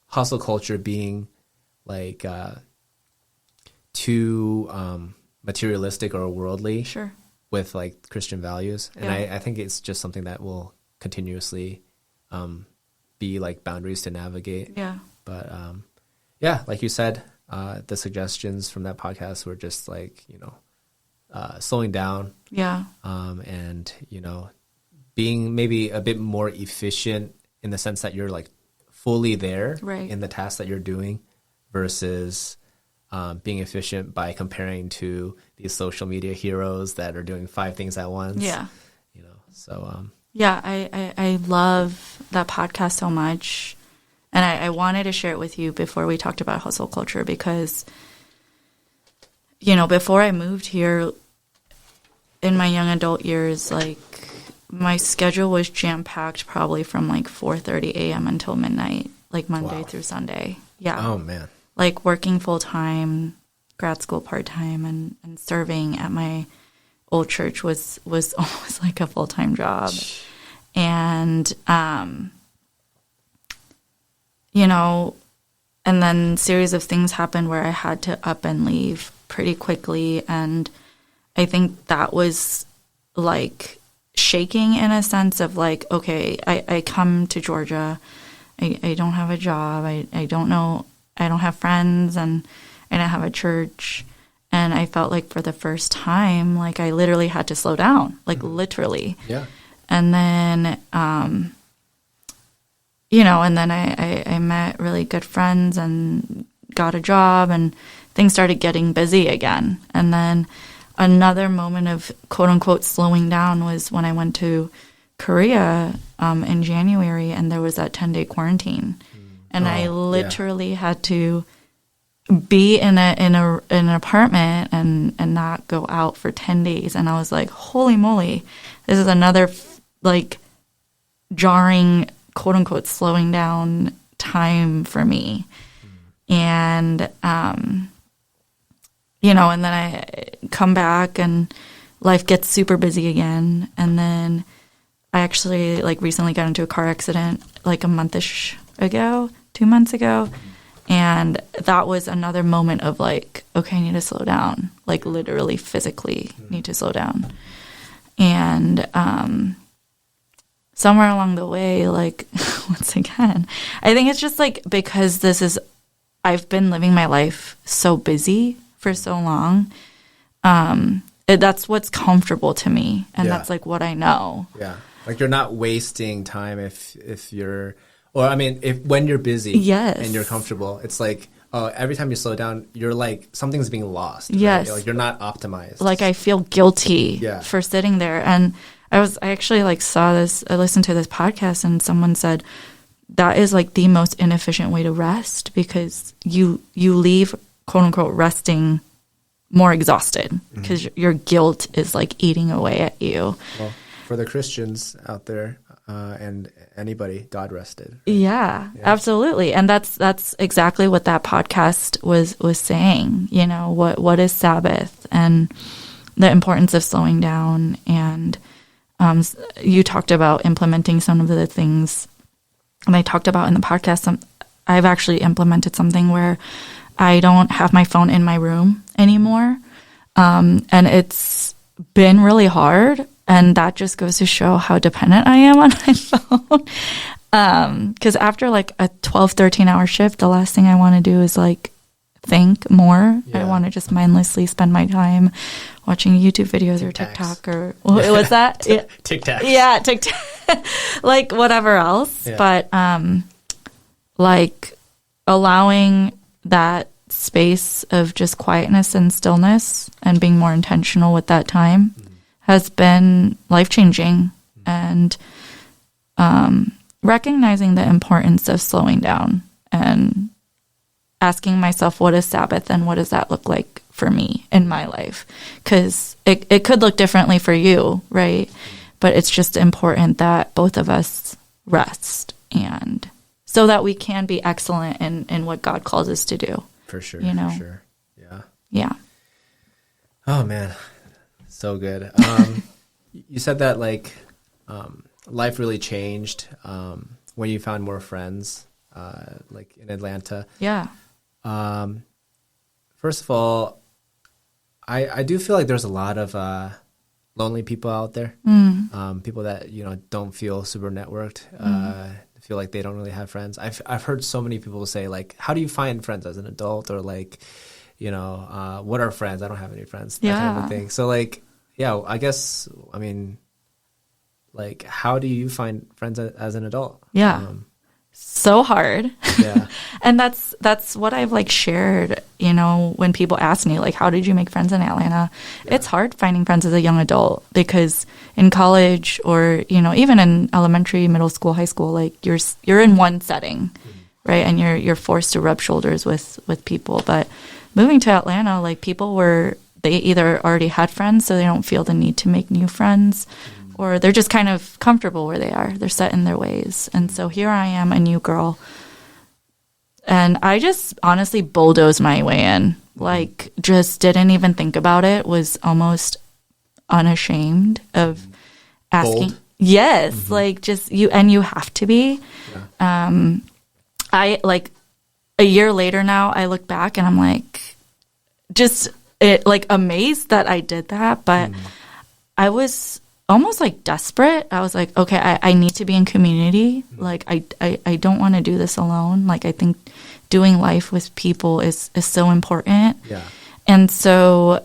[SPEAKER 1] hustle culture being like too materialistic or worldly
[SPEAKER 2] Sure.
[SPEAKER 1] with like Christian values. And
[SPEAKER 2] Yeah.
[SPEAKER 1] I think it's just something that will continuously be like boundaries to navigate.
[SPEAKER 2] Yeah.
[SPEAKER 1] But yeah, like you said, the suggestions from that podcast were just like, slowing down.
[SPEAKER 2] Yeah.
[SPEAKER 1] And, being maybe a bit more efficient in the sense that you're like fully there
[SPEAKER 2] Right.
[SPEAKER 1] in the task that you're doing versus being efficient by comparing to these social media heroes that are doing 5 things at once.
[SPEAKER 2] Yeah.
[SPEAKER 1] So
[SPEAKER 2] yeah, I love that podcast so much. And I wanted to share it with you before we talked about hustle culture because, before I moved here in my young adult years, like my schedule was jam-packed probably from like 4:30 a.m. until midnight, like Monday through Sunday. Yeah.
[SPEAKER 1] Oh, man.
[SPEAKER 2] Like working full-time, grad school part-time, and serving at my old church was almost like a full-time job. And, and then series of things happened where I had to up and leave pretty quickly. And I think that was like shaking in a sense of like, okay, I come to Georgia. I don't have a job. I don't know. I don't have friends and I don't have a church. And I felt like for the first time, like I literally had to slow down, like literally.
[SPEAKER 1] Yeah.
[SPEAKER 2] And then, and then I met really good friends and got a job and things started getting busy again. And then another moment of quote unquote slowing down was when I went to Korea in January and there was that 10-day quarantine. And I literally had to be in an apartment and not go out for 10 days. And I was like, holy moly, this is another like jarring, quote unquote, slowing down time for me. And, and then I come back and life gets super busy again. And then I actually like recently got into a car accident like a month-ish ago, 2 months ago. And that was another moment of like, okay, I need to slow down, like literally physically need to slow down. And somewhere along the way, like once again, I think it's just like because I've been living my life so busy for so long. That's what's comfortable to me. And that's like what I know.
[SPEAKER 1] Yeah. Like you're not wasting time if you're, or I mean, when you're busy and you're comfortable, it's like, every time you slow down, you're like, something's being lost. Right?
[SPEAKER 2] Yes.
[SPEAKER 1] Like you're not optimized.
[SPEAKER 2] Like I feel guilty for sitting there. And I actually like I listened to this podcast and someone said that is like the most inefficient way to rest because you leave quote unquote resting more exhausted because your guilt is like eating away at you.
[SPEAKER 1] Well, for the Christians out there, and anybody, God rested. Right?
[SPEAKER 2] Yeah, absolutely. And that's exactly what that podcast was saying, what is Sabbath and the importance of slowing down. And you talked about implementing some of the things and I talked about in the podcast. I've actually implemented something where I don't have my phone in my room anymore. And it's been really hard. And that just goes to show how dependent I am on my phone. Because after like a 12, 13-hour shift, the last thing I want to do is like think more. I want to just mindlessly spend my time watching YouTube videos or TikTok or what's that?
[SPEAKER 1] TikTok.
[SPEAKER 2] Yeah, TikTok. Like whatever else. Yeah. But like allowing that space of just quietness and stillness and being more intentional with that time has been life-changing, and recognizing the importance of slowing down and asking myself, what is Sabbath and what does that look like for me in my life? Because it could look differently for you, right? But it's just important that both of us rest, and so that we can be excellent in what God calls us to do.
[SPEAKER 1] For sure, for sure. Yeah.
[SPEAKER 2] Yeah.
[SPEAKER 1] Oh, man. So good. You said that like life really changed when you found more friends, like in Atlanta.
[SPEAKER 2] Yeah.
[SPEAKER 1] First of all, I do feel like there's a lot of lonely people out there. People that, you know, don't feel super networked, feel like they don't really have friends. I've heard so many people say, like, how do you find friends as an adult? Or like, you know, what are friends? I don't have any friends. That kind of a thing. So like, yeah, I guess, I mean, like, how do you find friends as an adult?
[SPEAKER 2] Yeah. So hard.
[SPEAKER 1] Yeah.
[SPEAKER 2] And that's what I've like shared, you know, when people ask me like, how did you make friends in Atlanta? Yeah. It's hard finding friends as a young adult because in college or, you know, even in elementary, middle school, high school, like you're in one setting, right? And you're forced to rub shoulders with people. But moving to Atlanta, like they either already had friends, so they don't feel the need to make new friends, or they're just kind of comfortable where they are. They're set in their ways. And so here I am, a new girl. And I just honestly bulldozed my way in. Like, just didn't even think about it, was almost unashamed of asking.
[SPEAKER 1] Bold.
[SPEAKER 2] Yes, like just you have to be. Yeah. I like a year later now, I look back and I'm like, just amazed that I did that. But I was almost like desperate. I was like, okay, I need to be in community. Like I don't want to do this alone. Like I think doing life with people is so important. Yeah. And so,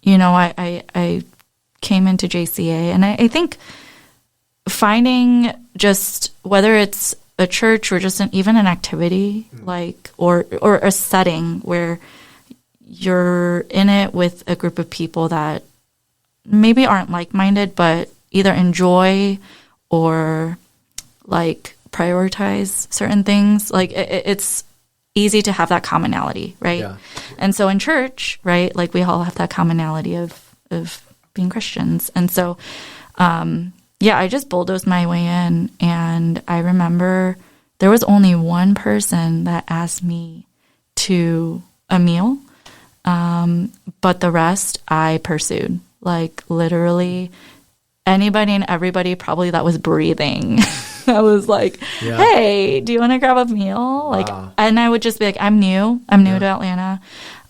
[SPEAKER 2] you know, I came into JCA, and I think finding just whether it's a church or just even an activity, like or a setting where you're in it with a group of people that maybe aren't like-minded, but either enjoy or like prioritize certain things. Like it's easy to have that commonality, right? Yeah. And so in church, right, like we all have that commonality of being Christians. And so, yeah, I just bulldozed my way in. And I remember there was only one person that asked me to a meal, but the rest I pursued. Like literally anybody and everybody probably that was breathing. I was like, hey, do you want to grab a meal? Like, and I would just be like, I'm new to Atlanta.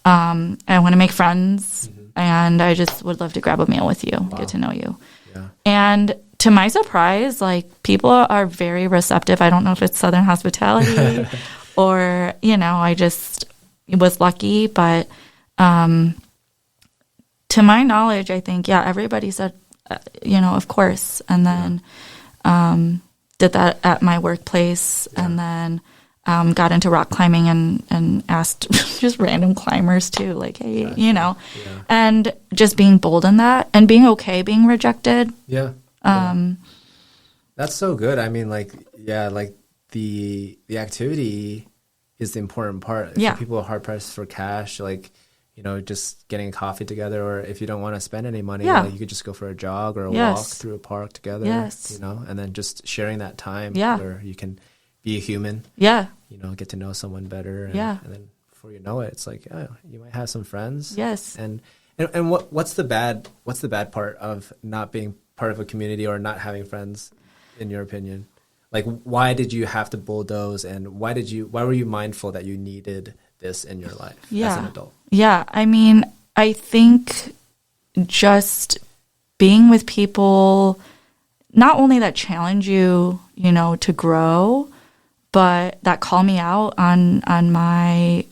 [SPEAKER 2] I want to make friends, and I just would love to grab a meal with you, get to know you. Yeah. And to my surprise, like people are very receptive. I don't know if it's Southern hospitality or, you know, I just was lucky, but, to my knowledge, I think, everybody said, you know, of course. And then did that at my workplace, and then got into rock climbing and asked just random climbers too, like, hey, you know, and just being bold in that and being okay being rejected. Yeah.
[SPEAKER 1] That's so good. I mean, like, like the activity is the important part. If people are hard pressed for cash, like, you know, just getting a coffee together, or if you don't want to spend any money, like you could just go for a jog or a walk through a park together, you know, and then just sharing that time where you can be a human, you know, get to know someone better. And then before you know it, it's like, you might have some friends. Yes. And what's the bad part of not being part of a community or not having friends, in your opinion? Like, why did you have to bulldoze, and why were you mindful that you needed this in your life as an adult?
[SPEAKER 2] Yeah, I mean, I think just being with people, not only that challenge you, you know, to grow, but that call me out on my,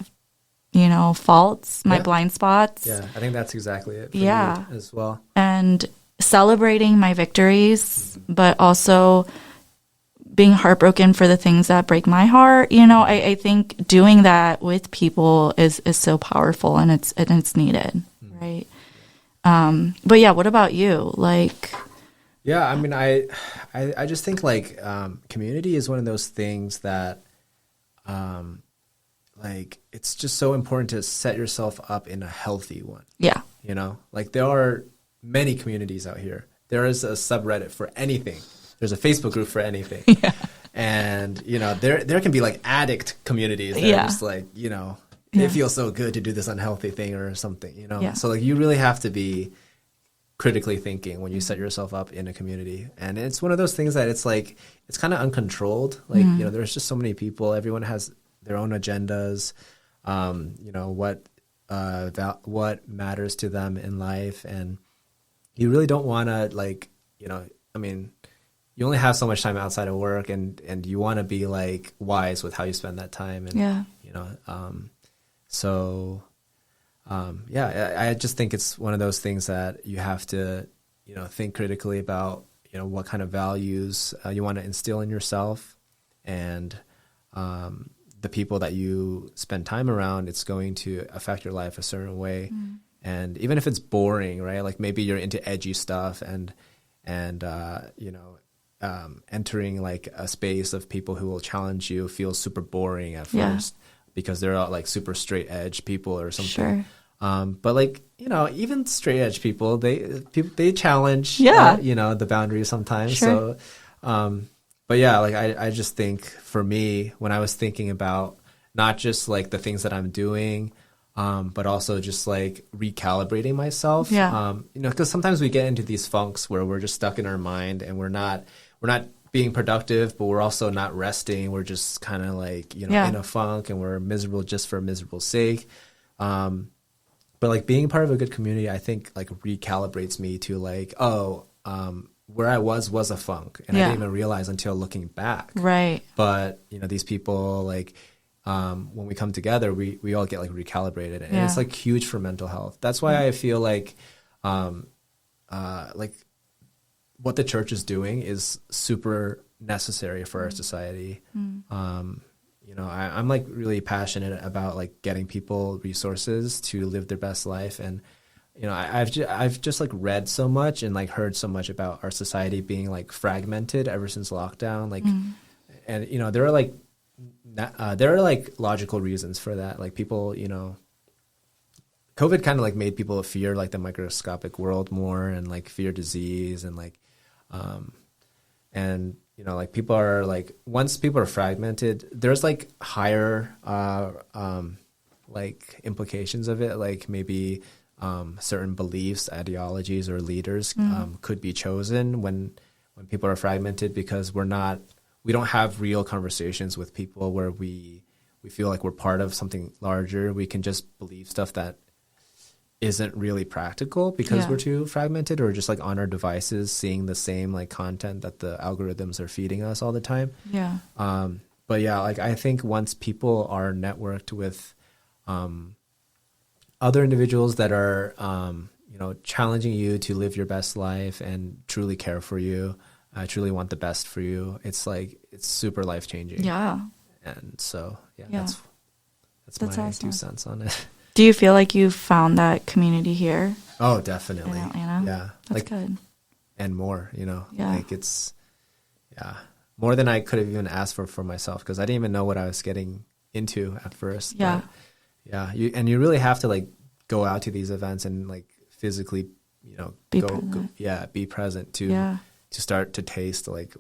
[SPEAKER 2] you know, faults, my blind spots.
[SPEAKER 1] Yeah, I think that's exactly it for you as well.
[SPEAKER 2] And celebrating my victories, but also being heartbroken for the things that break my heart. You know, I think doing that with people is so powerful, and it's needed, right? But yeah, what about you? Like,
[SPEAKER 1] yeah, I mean, I just think like community is one of those things that, like, it's just so important to set yourself up in a healthy one. Yeah, you know, like there are many communities out here. There is a subreddit for anything. There's a Facebook group for anything. Yeah. And, you know, there can be like addict communities that are just like, you know, it feels so good to do this unhealthy thing or something, you know. Yeah. So like you really have to be critically thinking when you set yourself up in a community. And it's one of those things that it's like, it's kind of uncontrolled. Like, you know, there's just so many people. Everyone has their own agendas. You know, what what matters to them in life, and you really don't want to like, I mean, you only have so much time outside of work, and you want to be like wise with how you spend that time, and I just think it's one of those things that you have to think critically about what kind of values you want to instill in yourself, and the people that you spend time around, it's going to affect your life a certain way. And even if it's boring, right? Like maybe you're into edgy stuff and entering like a space of people who will challenge you feels super boring at first because they're all like super straight edge people or something. Sure. But like, even straight edge people, they challenge, the boundaries sometimes. Sure. So, but yeah, like I just think for me, when I was thinking about not just like the things that I'm doing, but also just like recalibrating myself, because sometimes we get into these funks where we're just stuck in our mind and we're not being productive, but we're also not resting. We're just kind of like, in a funk, and we're miserable just for miserable sake. But like being part of a good community, I think like recalibrates me to like, where I was a funk, and I didn't even realize until looking back. Right. But these people like, when we come together, we all get like recalibrated, and it's like huge for mental health. That's why I feel like what the church is doing is super necessary for our society. I'm like really passionate about like getting people resources to live their best life, and I've just like read so much and like heard so much about our society being like fragmented ever since lockdown, like, and there are like logical reasons for that. Like people, COVID kind of like made people fear like the microscopic world more, and like fear disease, and like, like people are like, once people are fragmented, there's like higher like implications of it, like maybe certain beliefs, ideologies, or leaders could be chosen when people are fragmented, because we don't have real conversations with people where we feel like we're part of something larger. We can just believe stuff that isn't really practical because we're too fragmented, or just like on our devices seeing the same like content that the algorithms are feeding us all the time. Yeah. But yeah, like I think once people are networked with other individuals that are challenging you to live your best life and truly care for you, truly want the best for you, it's like it's super life changing. Yeah. And so that's my awesome. 2 cents on it.
[SPEAKER 2] Do you feel like you found that community here?
[SPEAKER 1] Oh, definitely. In Atlanta? Yeah.
[SPEAKER 2] That's like, good.
[SPEAKER 1] And more, like it's, more than I could have even asked for myself, because I didn't even know what I was getting into at first. Yeah. But, you really have to like go out to these events and like physically, be present to start to taste like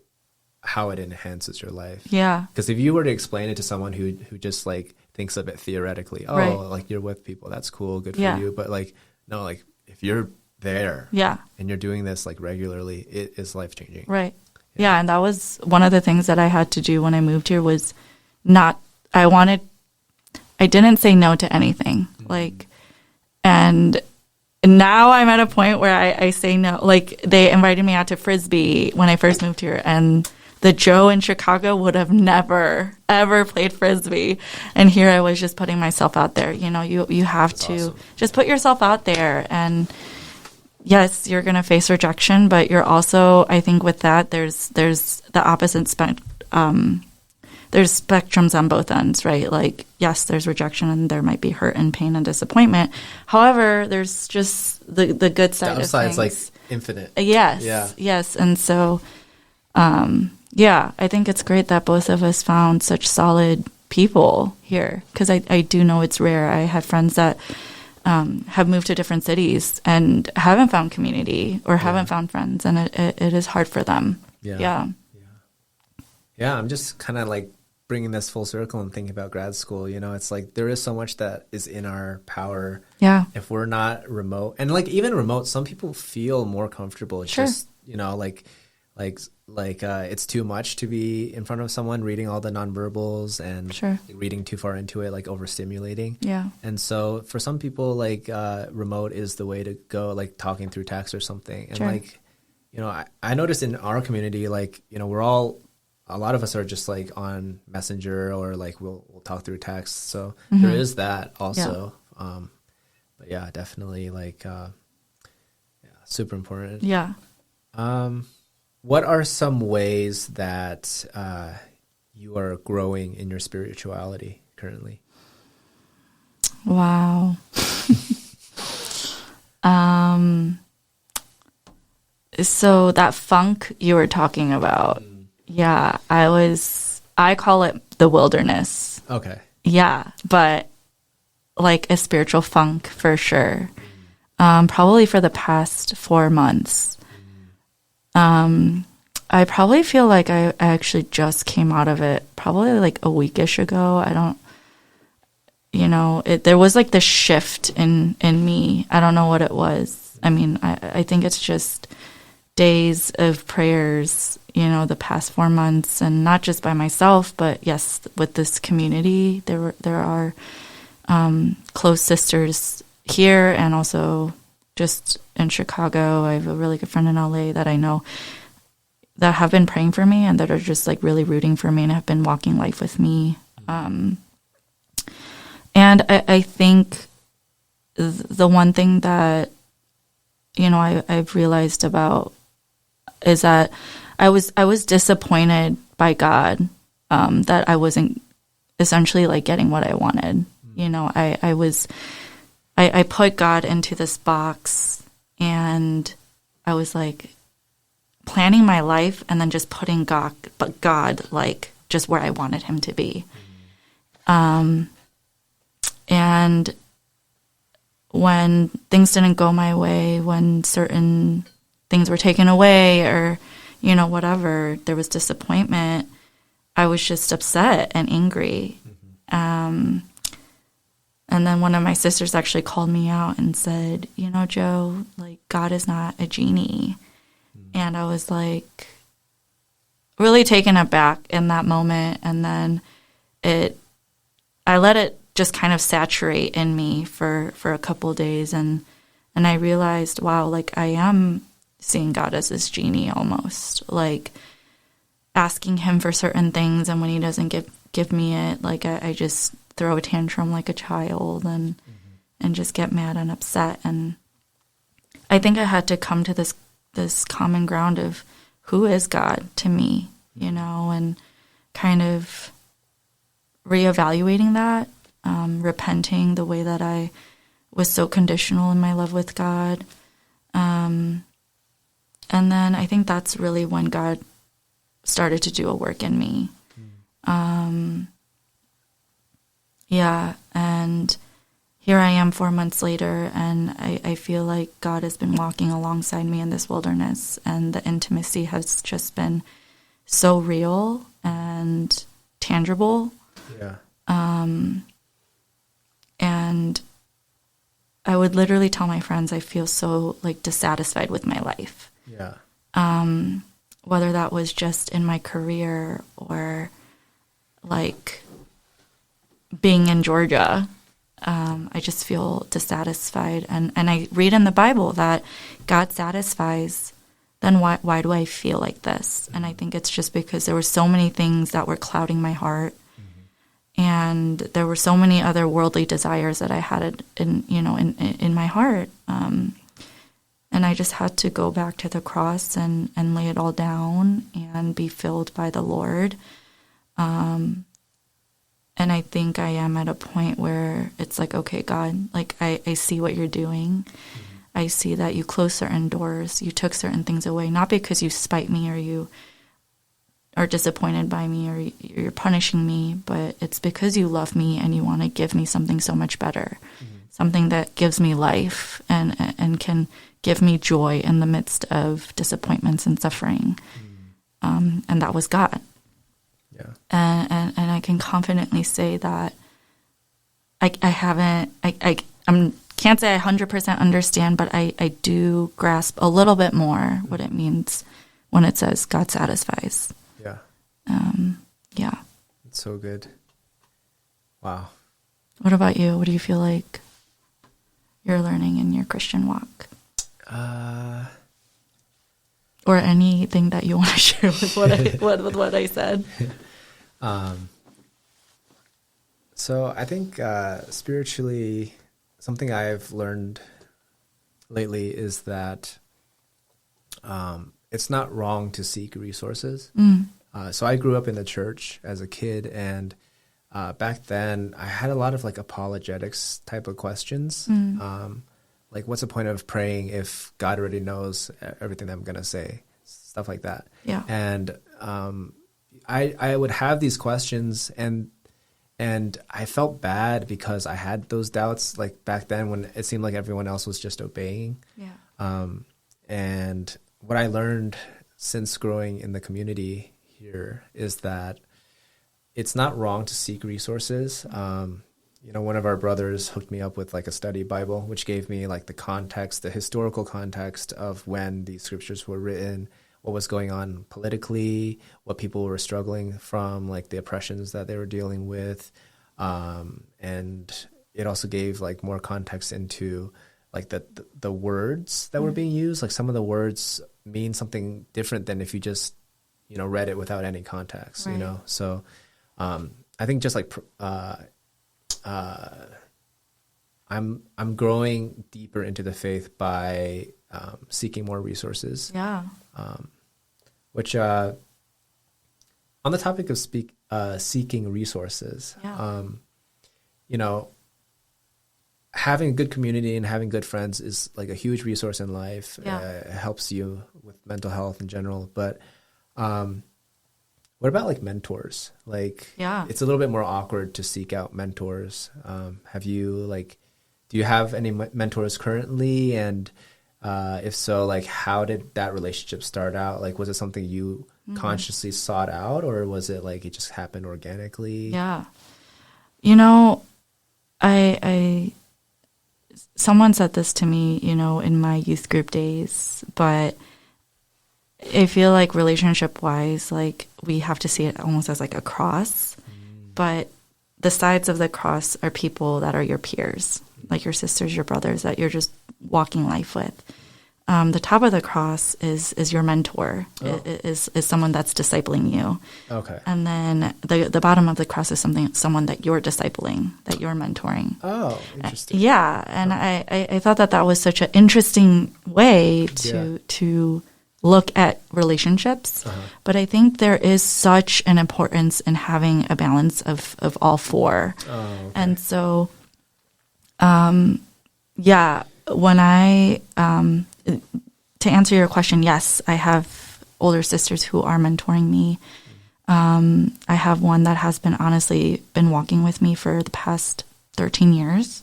[SPEAKER 1] how it enhances your life. Yeah. Because if you were to explain it to someone who just like thinks of it theoretically, like you're with people, that's cool, good for you. But like, no, like if you're there and you're doing this like regularly, it is life changing. Right. Yeah.
[SPEAKER 2] And that was one of the things that I had to do when I moved here was I didn't say no to anything. Like, and now I'm at a point where I say no. Like they invited me out to Frisbee when I first moved here, and the Joe in Chicago would have never, ever played Frisbee. And here I was just putting myself out there. You have That's to awesome. Just put yourself out there. And yes, you're going to face rejection, but you're also, I think with that, there's the opposite there's spectrums on both ends, right? Like, yes, there's rejection and there might be hurt and pain and disappointment. However, there's just the good side of things. The upside's
[SPEAKER 1] like infinite.
[SPEAKER 2] Yes. Yeah. Yes. And so, I think it's great that both of us found such solid people here, because I do know it's rare. I have friends that have moved to different cities and haven't found community or haven't found friends, and it is hard for them. Yeah,
[SPEAKER 1] I'm just kind of like bringing this full circle and thinking about grad school. It's like there is so much that is in our power. Yeah. If we're not remote, and like even remote, some people feel more comfortable. It's just like it's too much to be in front of someone reading all the nonverbals and reading too far into it, like overstimulating.
[SPEAKER 2] Yeah.
[SPEAKER 1] And so for some people, like remote is the way to go, like talking through text or something. And like, you know, I noticed in our community, like, you know, a lot of us are just like on Messenger or like we'll talk through text. So there is that also. Yeah. But yeah, definitely like, super important.
[SPEAKER 2] Yeah.
[SPEAKER 1] What are some ways that you are growing in your spirituality currently?
[SPEAKER 2] Wow. So that funk you were talking about, yeah, I call it the wilderness.
[SPEAKER 1] Okay.
[SPEAKER 2] Yeah, but like a spiritual funk for sure. Probably for the past 4 months. I probably feel like I actually just came out of it probably like a weekish ago. There was like this shift in me. I don't know what it was. I mean, I think it's just days of prayers, you know, the past 4 months, and not just by myself, but yes, with this community. There are close sisters here and also just in Chicago. I have a really good friend in LA that I know that have been praying for me and that are just like really rooting for me and have been walking life with me. And I think the one thing that, you know, I've realized about is that I was disappointed by God, that I wasn't essentially like getting what I wanted. You know, I put God into this box and I was like planning my life and then just putting God like just where I wanted him to be. And when things didn't go my way, when certain things were taken away or, you know, whatever, there was disappointment, I was just upset and angry. And then one of my sisters actually called me out and said, you know, Joe, like God is not a genie. And I was like really taken aback in that moment. And then I let it just kind of saturate in me for a couple of days. And I realized, wow, like I am seeing God as this genie almost, like asking him for certain things. And when he doesn't give me it, like I just throw a tantrum like a child and just get mad and upset. And I think I had to come to this common ground of who is God to me, you know, and kind of reevaluating that, repenting the way that I was so conditional in my love with God. And then I think that's really when God started to do a work in me. Yeah, and here I am 4 months later, and I feel like God has been walking alongside me in this wilderness, and the intimacy has just been so real and tangible.
[SPEAKER 1] Yeah.
[SPEAKER 2] And I would literally tell my friends I feel so like dissatisfied with my life.
[SPEAKER 1] Yeah.
[SPEAKER 2] Whether that was just in my career or like being in Georgia. I just feel dissatisfied. And I read in the Bible that God satisfies. Then why do I feel like this? And I think it's just because there were so many things that were clouding my heart. And there were so many other worldly desires that I had in my heart. And I just had to go back to the cross and lay it all down and be filled by the Lord. And I think I am at a point where it's like, okay, God, like I see what you're doing. I see that you closed certain doors. You took certain things away, not because you spite me or you are disappointed by me or you're punishing me, but it's because you love me and you want to give me something so much better, something that gives me life and can give me joy in the midst of disappointments and suffering. And that was God.
[SPEAKER 1] Yeah.
[SPEAKER 2] And I can confidently say that I can't say I 100% understand, but I do grasp a little bit more what it means when it says God satisfies.
[SPEAKER 1] Yeah.
[SPEAKER 2] Yeah.
[SPEAKER 1] It's so good. Wow.
[SPEAKER 2] What about you? What do you feel like you're learning in your Christian walk? Or anything that you want to share with what I said?
[SPEAKER 1] So I think spiritually, something I've learned lately is that it's not wrong to seek resources. So I grew up in the church as a kid, and back then I had a lot of like apologetics type of questions. Like, what's the point of praying if God already knows everything that I'm going to say? Stuff like that.
[SPEAKER 2] Yeah.
[SPEAKER 1] And I would have these questions, and I felt bad because I had those doubts, like back then when it seemed like everyone else was just obeying.
[SPEAKER 2] Yeah.
[SPEAKER 1] And what I learned since growing in the community here is that it's not wrong to seek resources. One of our brothers hooked me up with like a study Bible, which gave me like the context, the historical context of when these scriptures were written, what was going on politically, what people were struggling from, like the oppressions that they were dealing with. And it also gave like more context into like the words that were being used. Like some of the words mean something different than if you just, read it without any context,
[SPEAKER 2] right.
[SPEAKER 1] So I think just like I'm growing deeper into the faith by seeking more resources.
[SPEAKER 2] Yeah.
[SPEAKER 1] Which on the topic of seeking resources, having a good community and having good friends is like a huge resource in life.
[SPEAKER 2] Yeah.
[SPEAKER 1] It helps you with mental health in general. But what about like mentors? Like, it's a little bit more awkward to seek out mentors. Do you have any mentors currently? And if so, like, how did that relationship start out? Like, was it something you consciously sought out, or was it like it just happened organically?
[SPEAKER 2] Yeah. Someone said this to me, in my youth group days, but I feel like relationship-wise, like we have to see it almost as like a cross, but the sides of the cross are people that are your peers, like your sisters, your brothers that you're just walking life with. The top of the cross is your mentor, is someone that's discipling you.
[SPEAKER 1] Okay.
[SPEAKER 2] And then the bottom of the cross is someone that you're discipling, that you're mentoring.
[SPEAKER 1] Oh, interesting.
[SPEAKER 2] Yeah, and I thought that was such an interesting way to look at relationships. But I think there is such an importance in having a balance of all four.
[SPEAKER 1] Oh, okay.
[SPEAKER 2] And so, when I to answer your question, yes, I have older sisters who are mentoring me. I have one that has been walking with me for the past 13 years,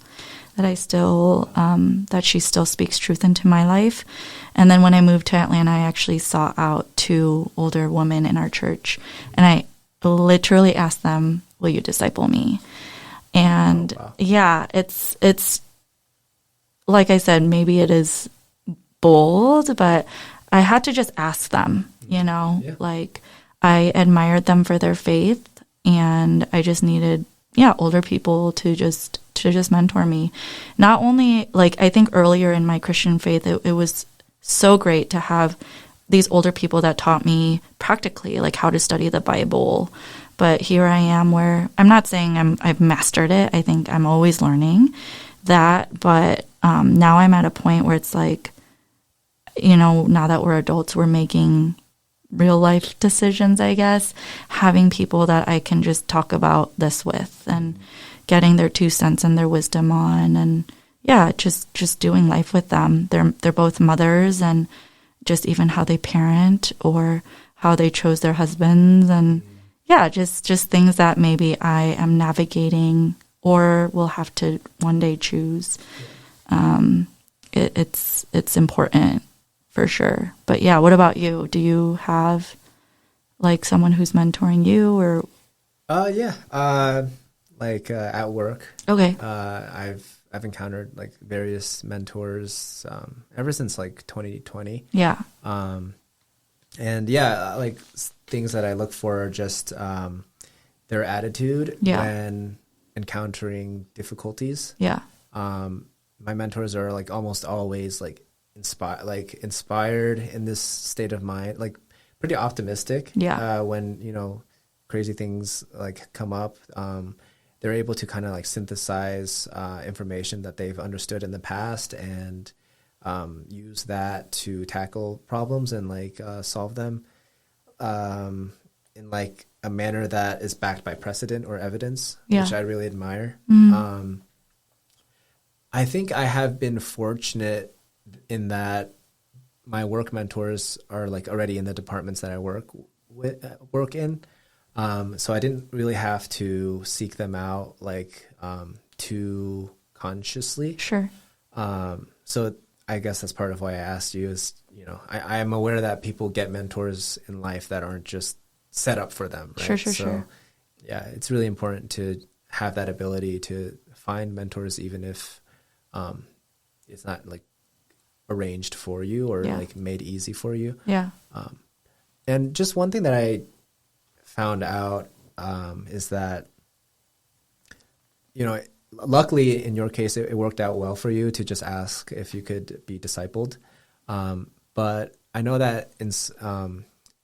[SPEAKER 2] that I still, that she still speaks truth into my life. And then when I moved to Atlanta, I actually sought out 2 older women in our church, and I literally asked them, will you disciple me? And it's like I said, maybe it is bold, but I had to just ask them, like I admired them for their faith, and I just needed, older people to just mentor me. Not only, like, I think earlier in my Christian faith, it was so great to have these older people that taught me practically, like, how to study the Bible. But here I am where I'm not saying I've mastered it. I think I'm always learning that. But now I'm at a point where it's like, now that we're adults, we're making real life decisions, I guess, having people that I can just talk about this with and getting their 2 cents and their wisdom on, and just doing life with them. They're both mothers, and just even how they parent or how they chose their husbands, and just things that maybe I am navigating or will have to one day choose. It's important for sure. But what about you? Do you have like someone who's mentoring you, or?
[SPEAKER 1] At work.
[SPEAKER 2] Okay.
[SPEAKER 1] I've encountered like various mentors ever since like 2020.
[SPEAKER 2] Yeah.
[SPEAKER 1] And yeah, like things that I look for are just their attitude when encountering difficulties.
[SPEAKER 2] Yeah.
[SPEAKER 1] My mentors are like almost always like inspired in this state of mind, like pretty optimistic.
[SPEAKER 2] Yeah.
[SPEAKER 1] When, you know, crazy things like come up, they're able to kind of like synthesize information that they've understood in the past and use that to tackle problems and like solve them in like a manner that is backed by precedent or evidence, which I really admire. I think I have been fortunate in that my work mentors are like already in the departments that I work in. So I didn't really have to seek them out like too consciously.
[SPEAKER 2] Sure.
[SPEAKER 1] So I guess that's part of why I asked you is, you know, I am aware that people get mentors in life that aren't just set up for them. Right?
[SPEAKER 2] Sure.
[SPEAKER 1] Yeah, it's really important to have that ability to find mentors, even if it's not like arranged for you or like made easy for you.
[SPEAKER 2] Yeah.
[SPEAKER 1] And just one thing that I found out is that, you know, luckily in your case, it worked out well for you to just ask if you could be discipled. But I know that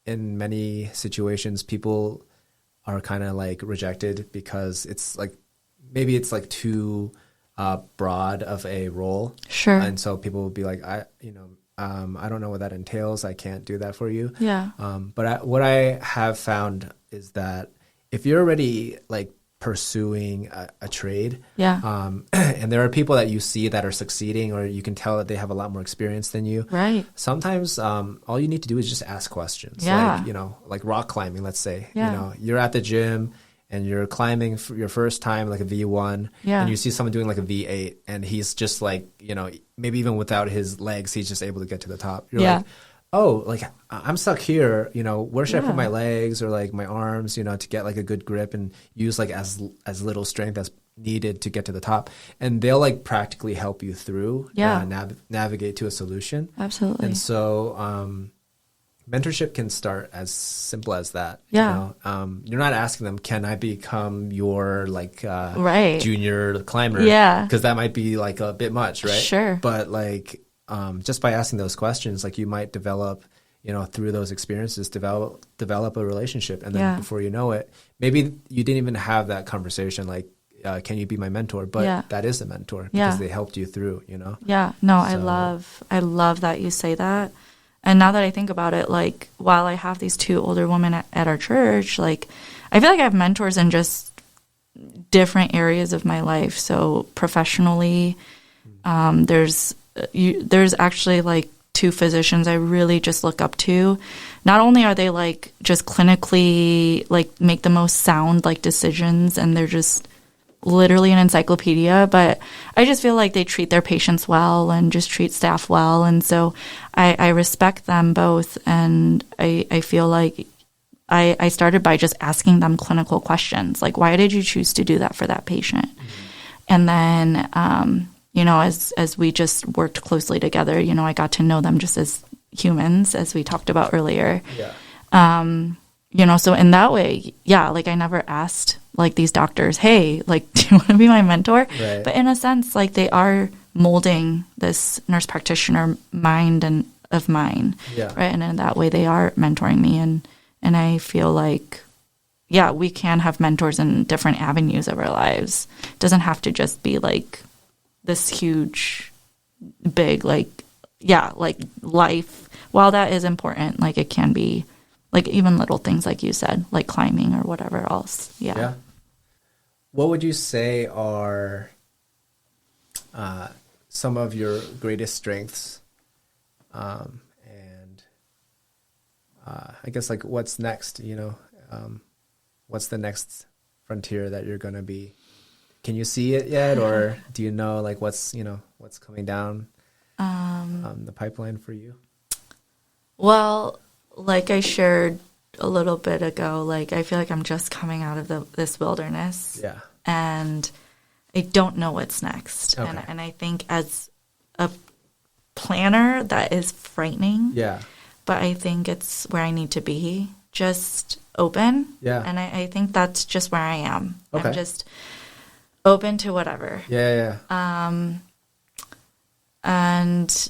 [SPEAKER 1] in many situations, people are kind of like rejected because it's like, maybe it's like too broad of a role.
[SPEAKER 2] Sure.
[SPEAKER 1] And so people will be like, I don't know what that entails. I can't do that for you.
[SPEAKER 2] Yeah.
[SPEAKER 1] But what I have found is that if you're already like pursuing a trade, and there are people that you see that are succeeding, or you can tell that they have a lot more experience than you.
[SPEAKER 2] Right.
[SPEAKER 1] Sometimes all you need to do is just ask questions.
[SPEAKER 2] Yeah.
[SPEAKER 1] Like, you know, like rock climbing, let's say.
[SPEAKER 2] Yeah.
[SPEAKER 1] You know, you're at the gym and you're climbing for your first time, like a V1, and you see someone doing like a V8, and he's just like, you know, maybe even without his legs, he's just able to get to the top. You're like, oh, like I'm stuck here, you know, where should I put my legs or like my arms, you know, to get like a good grip and use like as little strength as needed to get to the top. And they'll like practically help you through, navigate to a solution.
[SPEAKER 2] Absolutely.
[SPEAKER 1] And so, mentorship can start as simple as that.
[SPEAKER 2] Yeah.
[SPEAKER 1] You know? You're not asking them, can I become your like junior climber?
[SPEAKER 2] Yeah.
[SPEAKER 1] Because that might be like a bit much, right?
[SPEAKER 2] Sure.
[SPEAKER 1] But like just by asking those questions, like you might develop, you know, through those experiences, develop a relationship. And then before you know it, maybe you didn't even have that conversation like, can you be my mentor? But that is a mentor because they helped you through, you know?
[SPEAKER 2] Yeah. No, so. I love that you say that. And now that I think about it, like, while I have these two older women at our church, like, I feel like I have mentors in just different areas of my life. So professionally, there's actually, like, two physicians I really just look up to. Not only are they, like, just clinically, like, make the most sound, like, decisions, and they're just literally an encyclopedia, but I just feel like they treat their patients well and just treat staff well. And so I respect them both. And I feel like I started by just asking them clinical questions. Like, why did you choose to do that for that patient? And then, you know, as we just worked closely together, you know, I got to know them just as humans, as we talked about earlier. You know, so in that way, like I never asked like these doctors, hey, like, do you want to be my mentor?
[SPEAKER 1] Right.
[SPEAKER 2] But in a sense, like they are molding this nurse practitioner mind and of mine, right? And in that way, they are mentoring me, and I feel like, we can have mentors in different avenues of our lives. It doesn't have to just be like this huge, big, like life. While that is important, like it can be. Like even little things like you said, like climbing or whatever else. Yeah.
[SPEAKER 1] What would you say are some of your greatest strengths? And I guess like what's next, you know? What's the next frontier that you're going to be? Can you see it yet? Or do you know like what's coming down the pipeline for you?
[SPEAKER 2] Well, like I shared a little bit ago, like I feel like I'm just coming out of this wilderness.
[SPEAKER 1] Yeah.
[SPEAKER 2] And I don't know what's next.
[SPEAKER 1] Okay.
[SPEAKER 2] And I think as a planner, that is frightening.
[SPEAKER 1] Yeah.
[SPEAKER 2] but I think it's where I need to be. Just open.
[SPEAKER 1] Yeah.
[SPEAKER 2] And I think that's just where I am.
[SPEAKER 1] Okay.
[SPEAKER 2] I'm just open to whatever.
[SPEAKER 1] Yeah.
[SPEAKER 2] And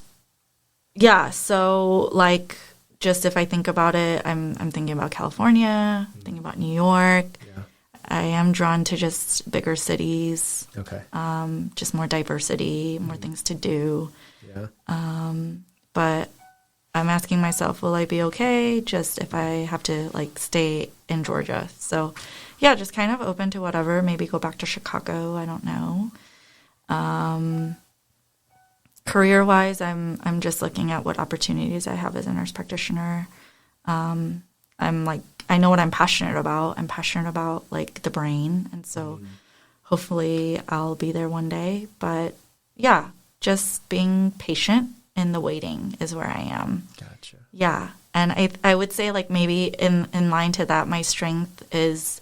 [SPEAKER 2] yeah, so like, just if I think about it, I'm thinking about California, I'm thinking about New York.
[SPEAKER 1] Yeah.
[SPEAKER 2] I am drawn to just bigger cities.
[SPEAKER 1] Okay.
[SPEAKER 2] Just more diversity, more things to do.
[SPEAKER 1] Yeah.
[SPEAKER 2] But I'm asking myself, will I be okay just if I have to like stay in Georgia? So yeah, just kind of open to whatever. Maybe go back to Chicago. I don't know. Career-wise, I'm just looking at what opportunities I have as a nurse practitioner. I'm like, I know what I'm passionate about. I'm passionate about like the brain, and so hopefully I'll be there one day. But yeah, just being patient in the waiting is where I am.
[SPEAKER 1] Gotcha.
[SPEAKER 2] Yeah, and I would say like maybe in line to that, my strength is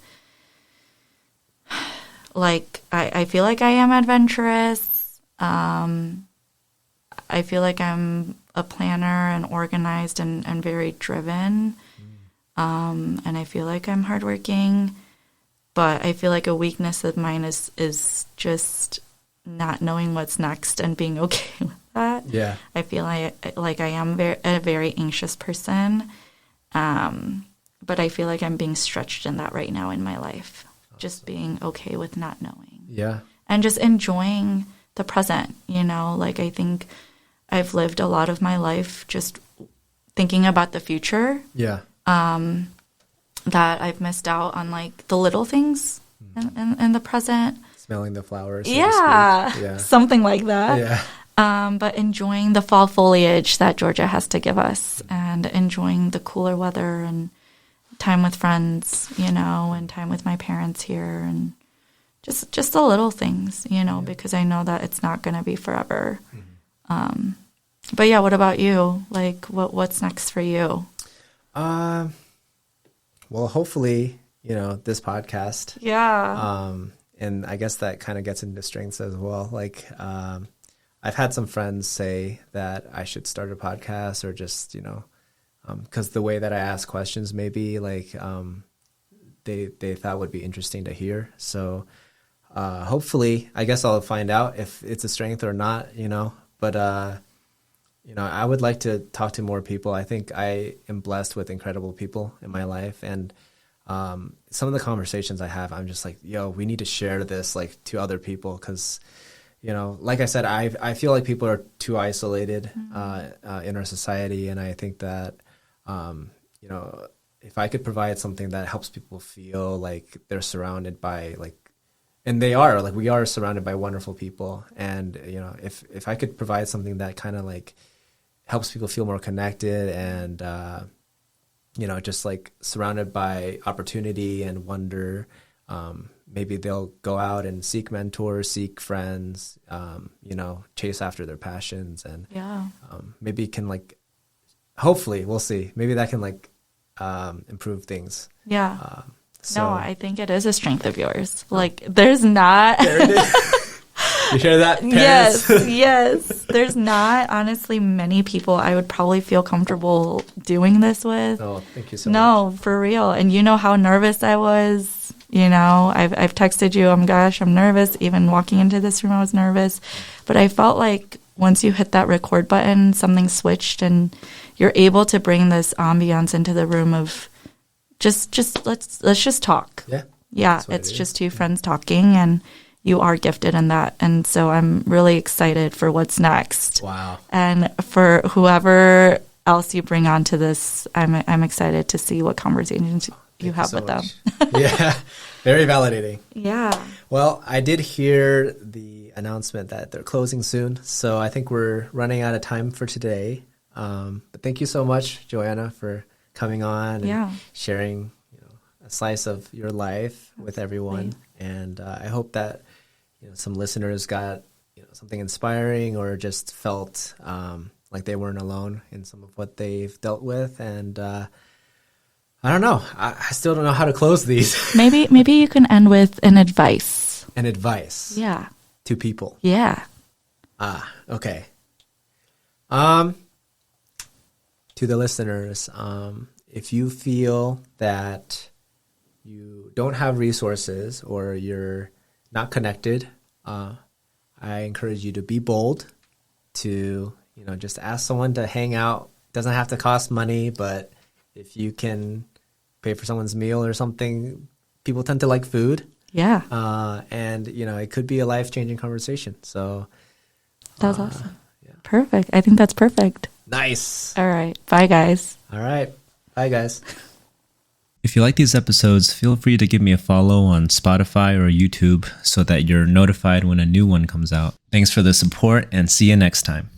[SPEAKER 2] like I feel like I am adventurous. I feel like I'm a planner and organized and very driven. And I feel like I'm hardworking, but I feel like a weakness of mine is just not knowing what's next and being okay with that.
[SPEAKER 1] Yeah.
[SPEAKER 2] I feel like I am a very anxious person, but I feel like I'm being stretched in that right now in my life. Awesome. Just being okay with not knowing.
[SPEAKER 1] Yeah.
[SPEAKER 2] And just enjoying the present, you know, like I think I've lived a lot of my life just thinking about the future.
[SPEAKER 1] Yeah.
[SPEAKER 2] That I've missed out on like the little things in the present.
[SPEAKER 1] Smelling the flowers. So
[SPEAKER 2] Yeah. Something like that.
[SPEAKER 1] Yeah.
[SPEAKER 2] But enjoying the fall foliage that Georgia has to give us and enjoying the cooler weather and time with friends, you know, and time with my parents here and just the little things, you know, because I know that it's not going to be forever. But yeah, what about you? Like what's next for you?
[SPEAKER 1] Well, hopefully, you know, this podcast.
[SPEAKER 2] Yeah.
[SPEAKER 1] And I guess that kind of gets into strengths as well. Like, I've had some friends say that I should start a podcast or just, you know, because the way that I ask questions maybe like they thought would be interesting to hear. So hopefully, I guess I'll find out if it's a strength or not, you know. But, you know, I would like to talk to more people. I think I am blessed with incredible people in my life. And some of the conversations I have, I'm just like, yo, we need to share this like to other people because, you know, like I said, I feel like people are too isolated in our society. And I think that, you know, if I could provide something that helps people feel like they're surrounded by like, and they are, like we are surrounded by wonderful people. And, you know, if I could provide something that kind of like helps people feel more connected and, you know, just like surrounded by opportunity and wonder, maybe they'll go out and seek mentors, seek friends, you know, chase after their passions and maybe it can like, hopefully we'll see. Maybe that can like improve things.
[SPEAKER 2] Yeah. No, I think it is a strength of yours. Like there's not.
[SPEAKER 1] There it is. You share that, parents?
[SPEAKER 2] Yes. There's not, honestly, many people I would probably feel comfortable doing this with.
[SPEAKER 1] Oh, thank you so much.
[SPEAKER 2] No, for real. And you know how nervous I was. You know, I've texted you, I'm nervous. Even walking into this room, I was nervous. But I felt like once you hit that record button, something switched and you're able to bring this ambiance into the room of just let's just talk.
[SPEAKER 1] Yeah.
[SPEAKER 2] Yeah, it's just two friends talking and you are gifted in that. And so I'm really excited for what's next.
[SPEAKER 1] Wow.
[SPEAKER 2] And for whoever else you bring onto this, I'm excited to see what conversations you have with them.
[SPEAKER 1] Yeah. Very validating.
[SPEAKER 2] Yeah.
[SPEAKER 1] Well, I did hear the announcement that they're closing soon. So I think we're running out of time for today. But thank you so much, Joanna, for coming on and sharing, you know, a slice of your life with everyone. And I hope that, you know, some listeners got, you know, something inspiring or just felt like they weren't alone in some of what they've dealt with. And I don't know. I still don't know how to close these.
[SPEAKER 2] Maybe you can end with an advice.
[SPEAKER 1] An advice.
[SPEAKER 2] Yeah.
[SPEAKER 1] To people.
[SPEAKER 2] Yeah.
[SPEAKER 1] Okay. to the listeners, if you feel that you don't have resources or you're not connected, I encourage you to be bold, to just ask someone to hang out. Doesn't have to cost money, but if you can pay for someone's meal or something, people tend to like food.
[SPEAKER 2] Yeah.
[SPEAKER 1] And it could be a life-changing conversation. So
[SPEAKER 2] that was awesome. Yeah. Perfect. I think that's perfect.
[SPEAKER 1] Nice.
[SPEAKER 2] All right. Bye, guys.
[SPEAKER 1] All right. Bye, guys.
[SPEAKER 3] If you like these episodes, feel free to give me a follow on Spotify or YouTube so that you're notified when a new one comes out. Thanks for the support and see you next time.